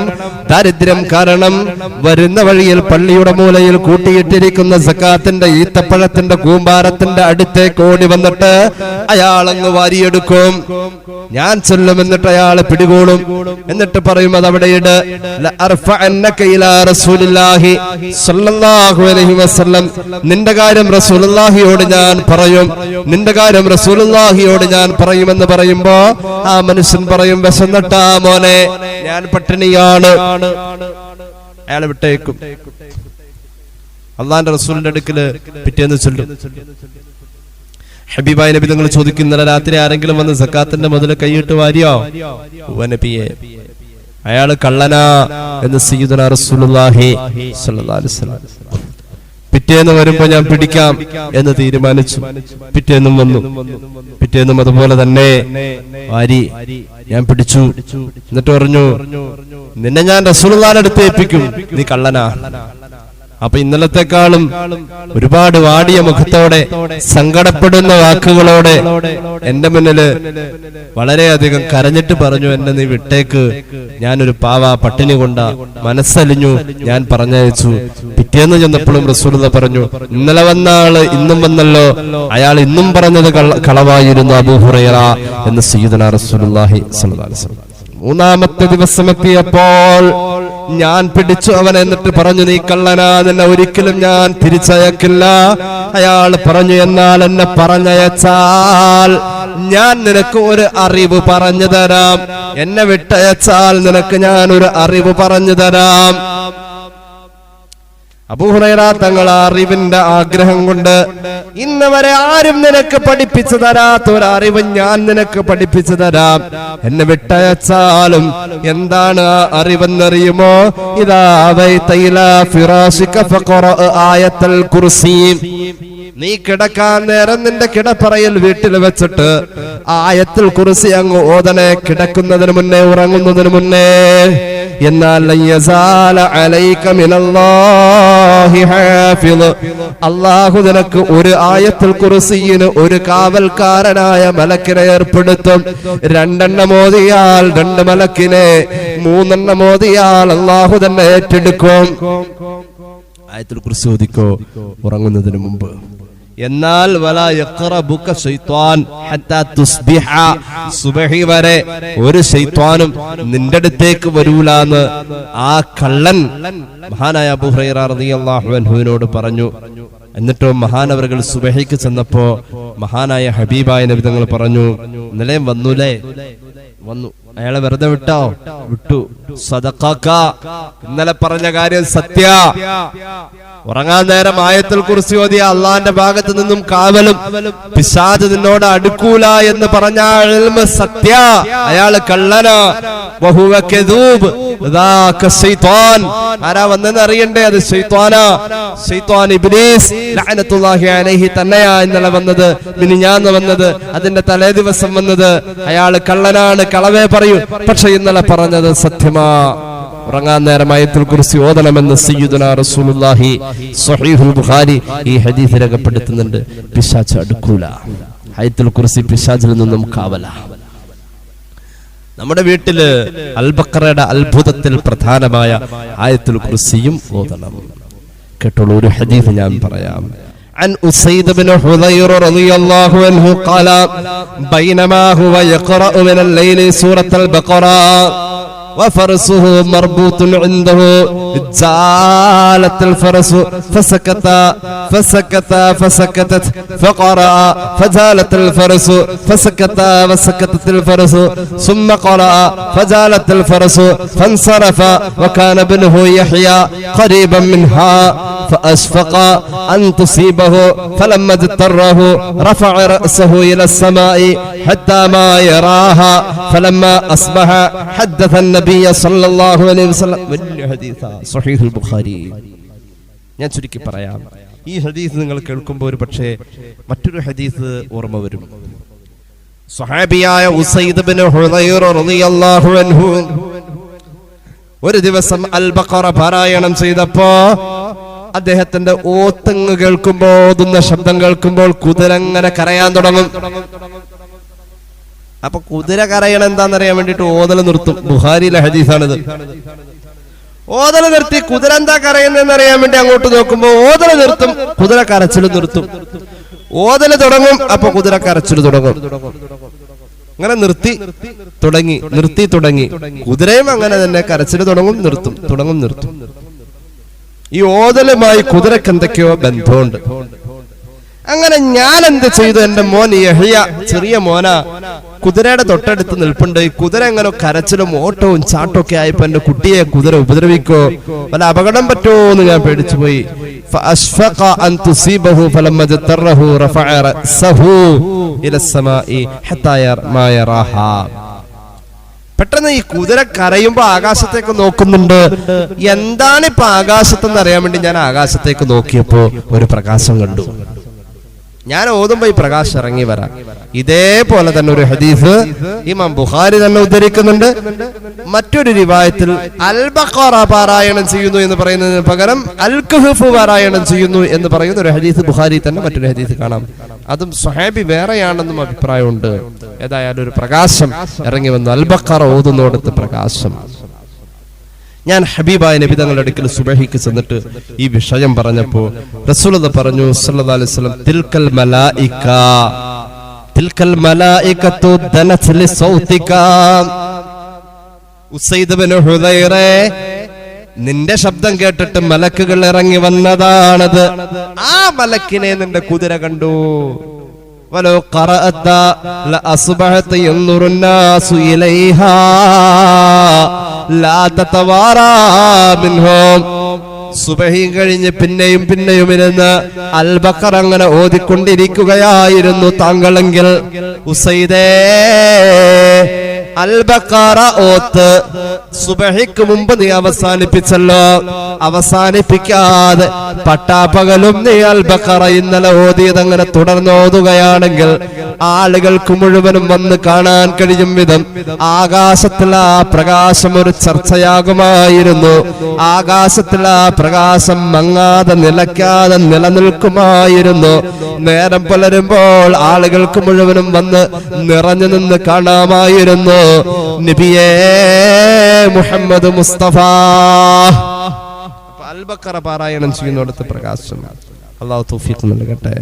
ദാരിദ്ര്യം കാരണം വരുന്ന വഴിയിൽ പള്ളിയുടെ മൂലയിൽ കൂട്ടിയിട്ടിരിക്കുന്ന സക്കാത്തിന്റെ ഈത്തപ്പഴത്തിന്റെ കൂമ്പാരത്തിന്റെ അടുത്തേക്ക് ഓടി വന്നിട്ട് അയാളങ്ങ് വാരിയെടുക്കും. ഞാൻ ചൊല്ലും, എന്നിട്ട് അയാളെ പിടികൂടും. എന്നിട്ട് പറയും, അത് അവിടെ ഇട്. നിന്റെ കാര്യം റസൂലുള്ളാഹിയോട് ഞാൻ പറയും, നിന്റെ കാര്യം റസൂലുള്ളാഹിയോട് ഞാൻ പറയുമെന്ന് പറയുമ്പോ ആ മനുഷ്യൻ പറയും, വിശന്നിട്ടാ മോനെ, ഞാൻ പട്ടിണിയാണ്. അയാളെ വിട്ടേക്കും. അള്ളാന്റെ റസൂലിന്റെ അടുക്കല് പിറ്റേന്ന് ചൊല്ലും. ഹബീബായ നബി തങ്ങൾ ചോദിക്കും, ഇന്നലെ രാത്രി ആരെങ്കിലും വന്ന് സക്കാത്തിന്റെ മുതൽ കൈയിട്ട് വാരിയോ? നബിയെ, അയാള് കള്ളനാ എന്ന് സയ്യിദുനാ റസൂലുള്ളാഹി സ്വല്ലല്ലാഹു അലൈഹി വസല്ലം. പിറ്റേന്ന് വരുമ്പോ ഞാൻ പിടിക്കാം എന്ന് തീരുമാനിച്ചു. പിറ്റേന്നും വന്നു. പിറ്റേന്നും അതുപോലെ തന്നെ വാരി ഞാൻ പിടിച്ചു. എന്നിട്ട് പറഞ്ഞു, നിന്നെ ഞാൻ റസൂലുള്ളാഹിന്റെ അടുത്ത് ഏൽപ്പിക്കും, നീ കള്ളനാ. അപ്പൊ ഇന്നലത്തെക്കാളും ഒരുപാട് വാടിയ മുഖത്തോടെ സങ്കടപ്പെടുന്ന വാക്കുകളോടെ എന്റെ മുന്നില് വളരെയധികം കരഞ്ഞിട്ട് പറഞ്ഞു, എന്നെ നീ വിട്ടേക്ക്, ഞാനൊരു പാവ പട്ടിണി കൊണ്ട മനസ്സലിഞ്ഞു, ഞാൻ പറഞ്ഞയച്ചു. പിറ്റേന്ന് ചെന്നപ്പോഴും റസൂലുള്ളാഹി പറഞ്ഞു, ഇന്നലെ വന്ന ആള് ഇന്നും വന്നല്ലോ, അയാൾ ഇന്നും പറഞ്ഞത് കളവായിരുന്നു അബൂ ഹുറൈറ എന്ന് സയ്യിദുനാ റസൂലുള്ളാഹി സ്വല്ലല്ലാഹു അലൈഹി വസല്ലം. മൂന്നാമത്തെ ദിവസം എത്തിയപ്പോൾ ഞാൻ പിടിച്ചു അവനെ, എന്നിട്ട് പറഞ്ഞു, നീ കള്ളനാ, നിന്നെ ഒരിക്കലും ഞാൻ തിരിച്ചയക്കില്ല. അയാൾ പറഞ്ഞു, എന്നാൽ എന്നെ പറഞ്ഞയച്ചാൽ ഞാൻ നിനക്ക് ഒരു അറിവ് പറഞ്ഞു തരാം, എന്നെ വിട്ടയച്ചാൽ നിനക്ക് ഞാൻ ഒരു അറിവ് പറഞ്ഞു തരാം. അബൂ ഹുറൈറ തങ്ങൾ അറിവിന്റെ ആഗ്രഹം കൊണ്ട്, ഇന്നവരെ ആരും നിനക്ക് പഠിപ്പിച്ചു തരാത്ത ഒരു അറിവ് ഞാൻ നിനക്ക് പഠിപ്പിച്ചു തരാം, എന്നെ വിട്ടയച്ചാലും. എന്താണ് ആ അറിവെന്നറിയുമോ? ഇദാ അവൈത ഇലാ ഫിറാശിക ഫഖറഅ ആയത്തുൽ കുർസി. നീ കിടക്കാൻ നേരം നിന്റെ കിടപ്പറയിൽ വീട്ടിൽ വെച്ചിട്ട് ആയത്തുൽ കുർസി അങ്ങ് ഓതണേ, കിടക്കുന്നതിന് മുന്നേ, ഉറങ്ങുന്നതിന് മുന്നേ. എന്നാൽ അല്ലാഹു നിനക്ക് ഒരു ആയത്തുൽ കുർസിയിന് ഒരു കാവൽക്കാരനായ മലക്കിനെ ഏർപ്പെടുത്തും. 2 എണ്ണം ഓതിയാൽ 2 മലക്കിനെ, 3 എണ്ണം ഓതിയാൽ അല്ലാഹു തന്നെ ഏറ്റെടുക്കും. ആയത്തുൽ കുർസി ഓതിക്കോ ഉറങ്ങുന്നതിന് മുമ്പ്. എന്നാൽ വലാ യഖറബുക ശൈത്വാൻ ഹത്താ തുസ്ബിഹ, സുബ്ഹി വരെ ഒരു ശൈത്വാനും നിന്റെ അടുത്തേക്ക് വരൂലാന്ന് ആ കള്ളൻ മഹാനായ അബൂ ഹുറൈറ റളിയല്ലാഹു അൻഹുവിനോട് പറഞ്ഞു. എന്നിട്ടോ മഹാനവറുകൾ സുബ്ഹിക്ക് ചെന്നപ്പോ മഹാനായ ഹബീബായ നബി തങ്ങൾ പറഞ്ഞു, ഇന്നലെ വന്നൂലേ? വന്നു. അയാളെ വെറുതെ വിട്ടോ? വിട്ടു. സദഖക, ഇന്നലെ പറഞ്ഞ കാര്യം സത്യ. ഉറങ്ങാൻ നേരം ആയത്തുൽ കുർസി ഓതിയ അള്ളാന്റെ ഭാഗത്ത് നിന്നും കാവലും പിശാച് നിന്നോട് അടുക്കൂല എന്ന് പറഞ്ഞ ഇൽമ് സത്യ. അയാള് കള്ളന. വഹുവ കദൂബ്, ദാക ശൈത്വാൻ. ആരാ വന്നെന്ന് അറിയണ്ടേ? അത് ശൈത്വാനാ, ശൈത്വാൻ ഇബ്ലീസ് ലഅനത്തുല്ലാഹി അലൈഹി തന്നെയാ ഇന്നലെ വന്നത്, മിനിഞ്ഞാന്ന് വന്നത്, അതിന്റെ തലേ ദിവസം വന്നത്. അയാള് കള്ളനാണ്, കളവേ പറയൂ. പക്ഷെ ഇന്നലെ പറഞ്ഞത് സത്യമാ. ഉറങ്ങാൻ നേരം ആയത്തുൽ കുർസി ഓതണമെന്ന് സയ്യിദുനാ റസൂലുള്ളാഹി സ്വഹീഹുൽ ബുഖാരി ഈ ഹദീസ് രേഖപ്പെടുത്തുന്നുണ്ട്. പിശാച് അടുക്കൂല. ആയത്തുൽ കുർസി പിശാചിൽ നിന്നും കാവല. നമ്മുടെ വീട്ടില് അൽ ബഖറയുടെ അത്ഭുതത്തിൽ പ്രധാനമായ ആയത്തുൽ കുർസിയും ഓതണം. കേട്ടോളൂ, ഒരു ഹദീസ് ഞാൻ പറയാം. عن أسيد بن حضير رضي الله عنه قال بينما هو يقرأ من الليل سورة البقرة وفرسه مربوط عنده جالت الفرس فسكتت فقرأ فجالت الفرس فسكتت الفرس ثم قرأ فجالت الفرس فانصرف وكان ابنه يحيى قريبا منها فأشفق أن تصيبه فلما اضطره رفع رأسه إلى السماء حتى ما يراها فلما أصبح حدث النبي صلى الله عليه وسلم. വലിയ ഹദീസാ, സ്വഹീഹുൽ ബുഖാരി. ഞാൻ ചുരുക്കി പറയാം. ഈ ഹദീസ് നിങ്ങൾ കേൾക്കുമ്പോൾ ഒരു പക്ഷേ മറ്റൊരു ഹദീസ് ഓർമ്മ വരും. സ്വഹാബിയായ ഉസൈദ് ബിൻ ഹുദൈർ റളിയല്ലാഹു അൻഹു ഒരു ദിവസം അൽ ബഖറ പാരായണം ചെയ്തപ്പോ അദ്ദേഹത്തിന്റെ ഓത്തങ്ങ് കേൾക്കുമ്പോൾ, ഓതുന്ന ശബ്ദം കേൾക്കുമ്പോൾ കുതിര അങ്ങനെ കരയാൻ തുടങ്ങും. അപ്പൊ കുതിര കരയണം എന്താണെന്നറിയാൻ വേണ്ടിട്ട് ഓതൽ നിർത്തും. ബുഖാരിയിലെ ഹദീസാണിത്. ഓതൽ നിർത്തി കുതിര എന്താ കരയുന്നതെന്ന് അറിയാൻ വേണ്ടി അങ്ങോട്ട് നോക്കുമ്പോ ഓതൽ നിർത്തും, കുതിര കരച്ചിൽ നിർത്തും. ഓതൽ തുടങ്ങും, അപ്പൊ കുതിര കരച്ചിൽ തുടങ്ങും. അങ്ങനെ നിർത്തി തുടങ്ങി. കുതിരയും അങ്ങനെ തന്നെ കരച്ചിൽ തുടങ്ങും, നിർത്തും. ഈ ഓതലുമായി കുതിരക്ക് എന്തൊക്കെയോ ബന്ധമുണ്ട്. അങ്ങനെ ഞാൻ എന്ത് ചെയ്തു? എന്റെ മോൻ യഹ്യ, ചെറിയ മോന, കുതിരയുടെ തൊട്ടടുത്ത് നിൽപ്പുണ്ട്. ഈ കുതിര എങ്ങനെ കരച്ചിലും ഓട്ടവും ചാട്ടവും ഒക്കെ ആയപ്പോ എന്റെ കുട്ടിയെ കുതിര ഉപദ്രവിക്കോ, വല്ല അപകടം പറ്റുമോ എന്ന് ഞാൻ പേടിച്ചുപോയി. പെട്ടെന്ന് ഈ കുതിര കരയുമ്പോ ആകാശത്തേക്ക് നോക്കുന്നുണ്ട്. എന്താണ് ഇപ്പൊ ആകാശത്തെന്ന് അറിയാൻ വേണ്ടി ഞാൻ ആകാശത്തേക്ക് നോക്കിയപ്പോ ഒരു പ്രകാശം കണ്ടു. ഞാൻ ഓതുമ്പോ ഈ പ്രകാശം ഇറങ്ങി വരാം. ഇതേപോലെ തന്നെ ഒരു ഹദീസ് ഇമാം ബുഖാരി തന്നെ ഉദ്ധരിക്കുന്നുണ്ട്. മറ്റൊരു റിവായത്തിൽ അൽ ബഖറ പാരായണം ചെയ്യുന്നു എന്ന് പറയുന്നതിന് പകരം അൽ കഹ്ഫ് പാരായണം ചെയ്യുന്നു എന്ന് പറയുന്ന ഒരു ഹദീസ് ബുഖാരി തന്നെ മറ്റൊരു ഹദീസ് കാണാം. അതും സ്വഹാബി വേറെയാണെന്നും അഭിപ്രായമുണ്ട്. ഏതായാലും ഒരു പ്രകാശം ഇറങ്ങി വന്നു. അൽ ബഖറ ഓതുന്നോടത്ത് പ്രകാശം. ഞാൻ ഹബീബായ നബി തങ്ങളുടെ അടുക്കൽ സുബഹിക്ക് ചെന്നിട്ട് ഈ വിഷയം പറഞ്ഞപ്പോ റസൂലുള്ളാഹി പറഞ്ഞു സല്ലല്ലാഹു അലൈഹി വസല്ലം, തിൽക്കൽ മലായികത്തു ദനത് ലിസൗതിക. ഉസൈദ് ഇബ്നു ഹുദൈറേ, നിന്റെ ശബ്ദം കേട്ടിട്ട് മലക്കുകൾ ഇറങ്ങി വന്നതാണത്. ആ മലക്കിനെ നിന്റെ കുതിര കണ്ടു. വലോ ഖറഅത ലഅസ്ബഹത യൻദുറു നാസു ഇലൈഹാ ലാ തതവാറാ മിൻഹും. സുബഹി കഴിഞ്ഞ് പിന്നെയും ഇരുന്ന് അൽ ബഖറ അങ്ങനെ ഓതിക്കൊണ്ടിരിക്കുകയായിരുന്നു താങ്കളെങ്കിൽ ഉസൈദേ, അൽ ബഖറ ഓത്ത് സുബഹിക്ക് മുമ്പ് നീ അവസാനിപ്പിച്ചല്ലോ. അവസാനിപ്പിക്കാതെ പട്ടാപ്പകലും നീ അൽ ബഖറ ഇന്നലെ ഓതിയത് അങ്ങനെ തുടർന്ന് ഓതുകയാണെങ്കിൽ ആളുകൾക്ക് മുഴുവനും വന്ന് കാണാൻ കഴിയും വിധം ആകാശത്തിൽ ആ പ്രകാശം ഒരു ചർച്ചയാകുമായിരുന്നു. ആകാശത്തിൽ ആ പ്രകാശം മങ്ങാതെ നിലയ്ക്കാതെ നിലനിൽക്കുമായിരുന്നു. നേരം പുലരുമ്പോൾ ആളുകൾക്ക് മുഴുവനും വന്ന് നിറഞ്ഞു നിന്ന് കാണാമായിരുന്നു നബിയേ മുഹമ്മദ് മുസ്തഫ. അൽ ബഖറ പാരായണം ചെയ്യുന്നിടത്ത് പ്രകാശം. അല്ലാഹു തൗഫീഖ് നൽകട്ടെ.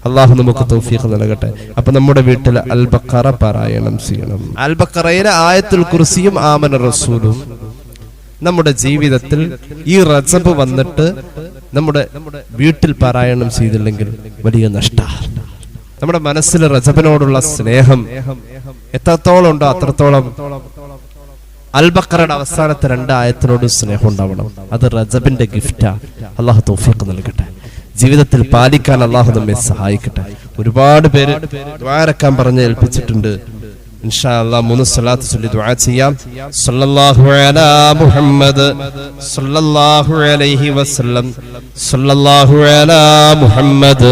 അല്ലാഹു നമുക്ക് തൗഫീഖ് നൽകട്ടെ. അപ്പൊ നമ്മുടെ വീട്ടിൽ അൽ ബഖറ പാരായണം ചെയ്യണം. അൽ ബഖറയിലെ ആയത്തുൽ കുർസിയും ആമന റസൂലും നമ്മുടെ ജീവിതത്തിൽ ഈ റജബ് വന്നിട്ട് നമ്മുടെ വീട്ടിൽ പാരായണം ചെയ്തില്ലെങ്കിൽ വലിയ നഷ്ടമാണ്. നമ്മുടെ മനസ്സിൽ റജബിനോടുള്ള സ്നേഹം എത്രത്തോളം ഉണ്ടോ അത്രത്തോളം അൽ ബഖറയുടെ അവസാനത്തെ 2 ആയത്തിനോട് സ്നേഹം ഉണ്ടാവണം. അത് റജബിന്റെ ഗിഫ്റ്റാ. അല്ലാഹു തൗഫീഖ് നൽകട്ടെ. ജീവിതത്തിൽ പാലിക്കാൻ അല്ലാഹു നമ്മെ സഹായിക്കട്ടെ. ഒരുപാട് പേര് ദുആ ഇറക്കാൻ പറഞ്ഞ് ഏൽപ്പിച്ചിട്ടുണ്ട്. ഇൻഷാ അല്ലാഹ് 3 സ്വലാത്ത് ചൊല്ലി ദുആ ചെയ്യാം. സല്ലല്ലാഹു അലാ മുഹമ്മദ് സല്ലല്ലാഹു അലൈഹി വസല്ലം, സല്ലല്ലാഹു അലാ മുഹമ്മദ്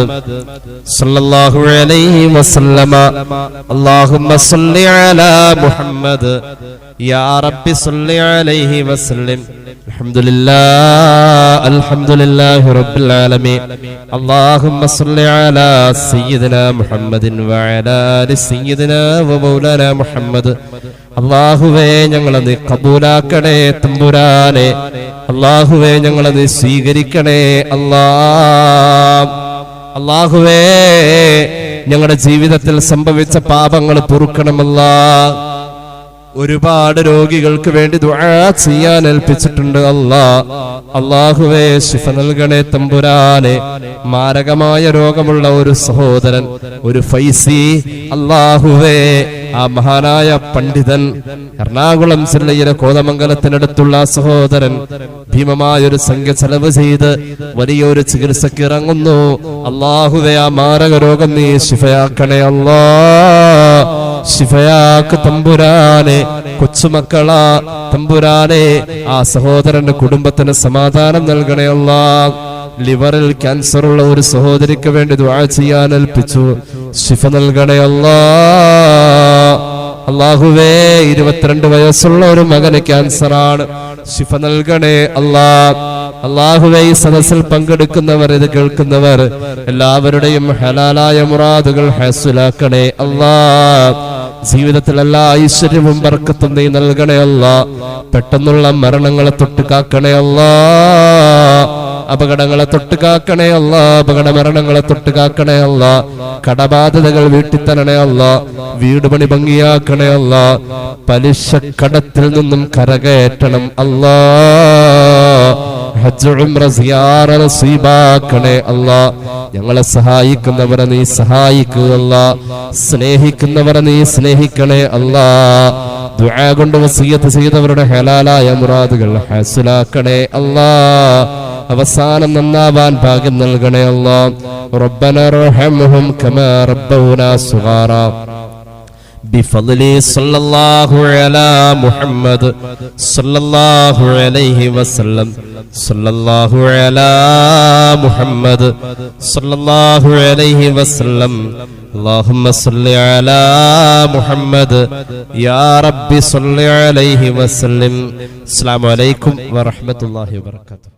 സല്ലല്ലാഹു അലൈഹി വസല്ലമ, അല്ലാഹുമ്മ സല്ലി അലാ മുഹമ്മദ് യാ റബ്ബി സല്ലി അലൈഹി വസല്ലം. അൽഹംദുലില്ലാഹി റബ്ബിൽ ആലമീൻ. അല്ലാഹുമ്മ സല്ലി അലാ സയ്യിദിനാ മുഹമ്മദിൻ വഅലാ ആലി സയ്യിദിനാ വമൗലാനാ മുഹമ്മദ്. അല്ലാഹുവേ ഞങ്ങളെ നീ കബൂലാക്കണേ തമ്പുരാനെ. അല്ലാഹുവേ ഞങ്ങളെ നീ സ്വീകരിക്കണേ അല്ലാഹുവേ ഞങ്ങളുടെ ജീവിതത്തിൽ സംഭവിച്ച പാപങ്ങൾ പൊറുക്കണമല്ലാ. ഒരുപാട് രോഗികൾക്ക് വേണ്ടി ദുആ ചെയ്യാൻ ഏൽപ്പിച്ചിട്ടുണ്ട്. അല്ലാഹുവേ ശിഫ നൽകണേ തമ്പുരാനെ. മാരകമായ രോഗമുള്ള ഒരു സഹോദരൻ, ഒരു ഫൈസി, അല്ലാഹുവേ ആ മഹാനായ പണ്ഡിതൻ, എറണാകുളം ജില്ലയിലെ കോതമംഗലത്തിനടുത്തുള്ള സഹോദരൻ ഭീമമായൊരു സംഖ്യ ചെലവ് ചെയ്ത് വലിയൊരു ചികിത്സക്ക് ഇറങ്ങുന്നു. അല്ലാഹുവേ ആ മാരക രോഗം നീ ശിഫയാക്കണേ അല്ലാ. ശിഫയാക്ക് തമ്പുരാനെ. കൊച്ചുമക്കളാ തമ്പുരാനെ, ആ സഹോദരന്റെ കുടുംബത്തിന് സമാധാനം നൽകണേ അല്ലാ. ലിവറിൽ ക്യാൻസർ ഉള്ള ഒരു സഹോദരിക്ക് വേണ്ടി ദുആ ചെയ്യാൻ ഏൽപ്പിച്ചു. ശിഫ നൽകണേ അല്ലാ. അല്ലാഹുവേ 22 വയസ്സുള്ള ഒരു മകന് ക്യാൻസറാണ്. ശിഫ നൽകണേ അല്ലാ. അല്ലാഹുവേ ഈ സദസ്സിൽ പങ്കെടുക്കുന്നവർ, ഇത് കേൾക്കുന്നവർ എല്ലാവരുടെയും ഹലാലായ മുറാദുകൾ ഹാസിലാക്കണേ അല്ലാ. ജീവിതത്തിൽ എല്ലാ ഐശ്വര്യവും ബർക്കത്തും നീ നൽകണേ അല്ലാ. പെട്ടെന്നുള്ള മരണങ്ങളെ തൊട്ട് കാക്കണേ അല്ലാ. അപകടങ്ങളെ തൊട്ട് കാക്കണേ അല്ലാ. അപകട മരണങ്ങളെ തൊട്ട് കാക്കണേ അല്ലാ. കടബാധ്യതകൾ വീട്ടിത്തരണേ അല്ലാ. വീട് പണി ഭംഗിയാക്കണേ അല്ലാ. പലിശ കടത്തിൽ നിന്നും കരകയറ്റണം അല്ലാ. ഹജ്ജ് ഉംറ സിയാറ നസീബാക്കണേ അല്ലാ. ഞങ്ങളെ സഹായിക്കുന്നവരെ നീ സഹായിക്കുക അല്ലാ. സ്നേഹിക്കുന്നവരെ നീ സ്നേഹിക്കണേ അല്ലാ. ദുആ കൊണ്ട് വസിയത്ത് ചെയ്തവരുടെ ഹലാലായ മുറാദുകൾ ഹാസിലാക്കണേ അല്ലാ. അവസാനം നന്നാവാൻ ഭാഗ്യം നൽകണേ അല്ലാ. റബ്ബന റഹ്മഹും കമാ റബ്ബൗനാ സുഗാറാ ബിഫദ്ലി സല്ലല്ലാഹു അലാ മുഹമ്മദ് സല്ലല്ലാഹു അലൈഹി വസല്ലം സല്ലല്ലാഹു അലാ മുഹമ്മദ് സല്ലല്ലാഹു അലൈഹി വസല്ലം اللهم صل على محمد يا رب صل عليه وسلم. السلام عليكم ورحمة الله وبركاته.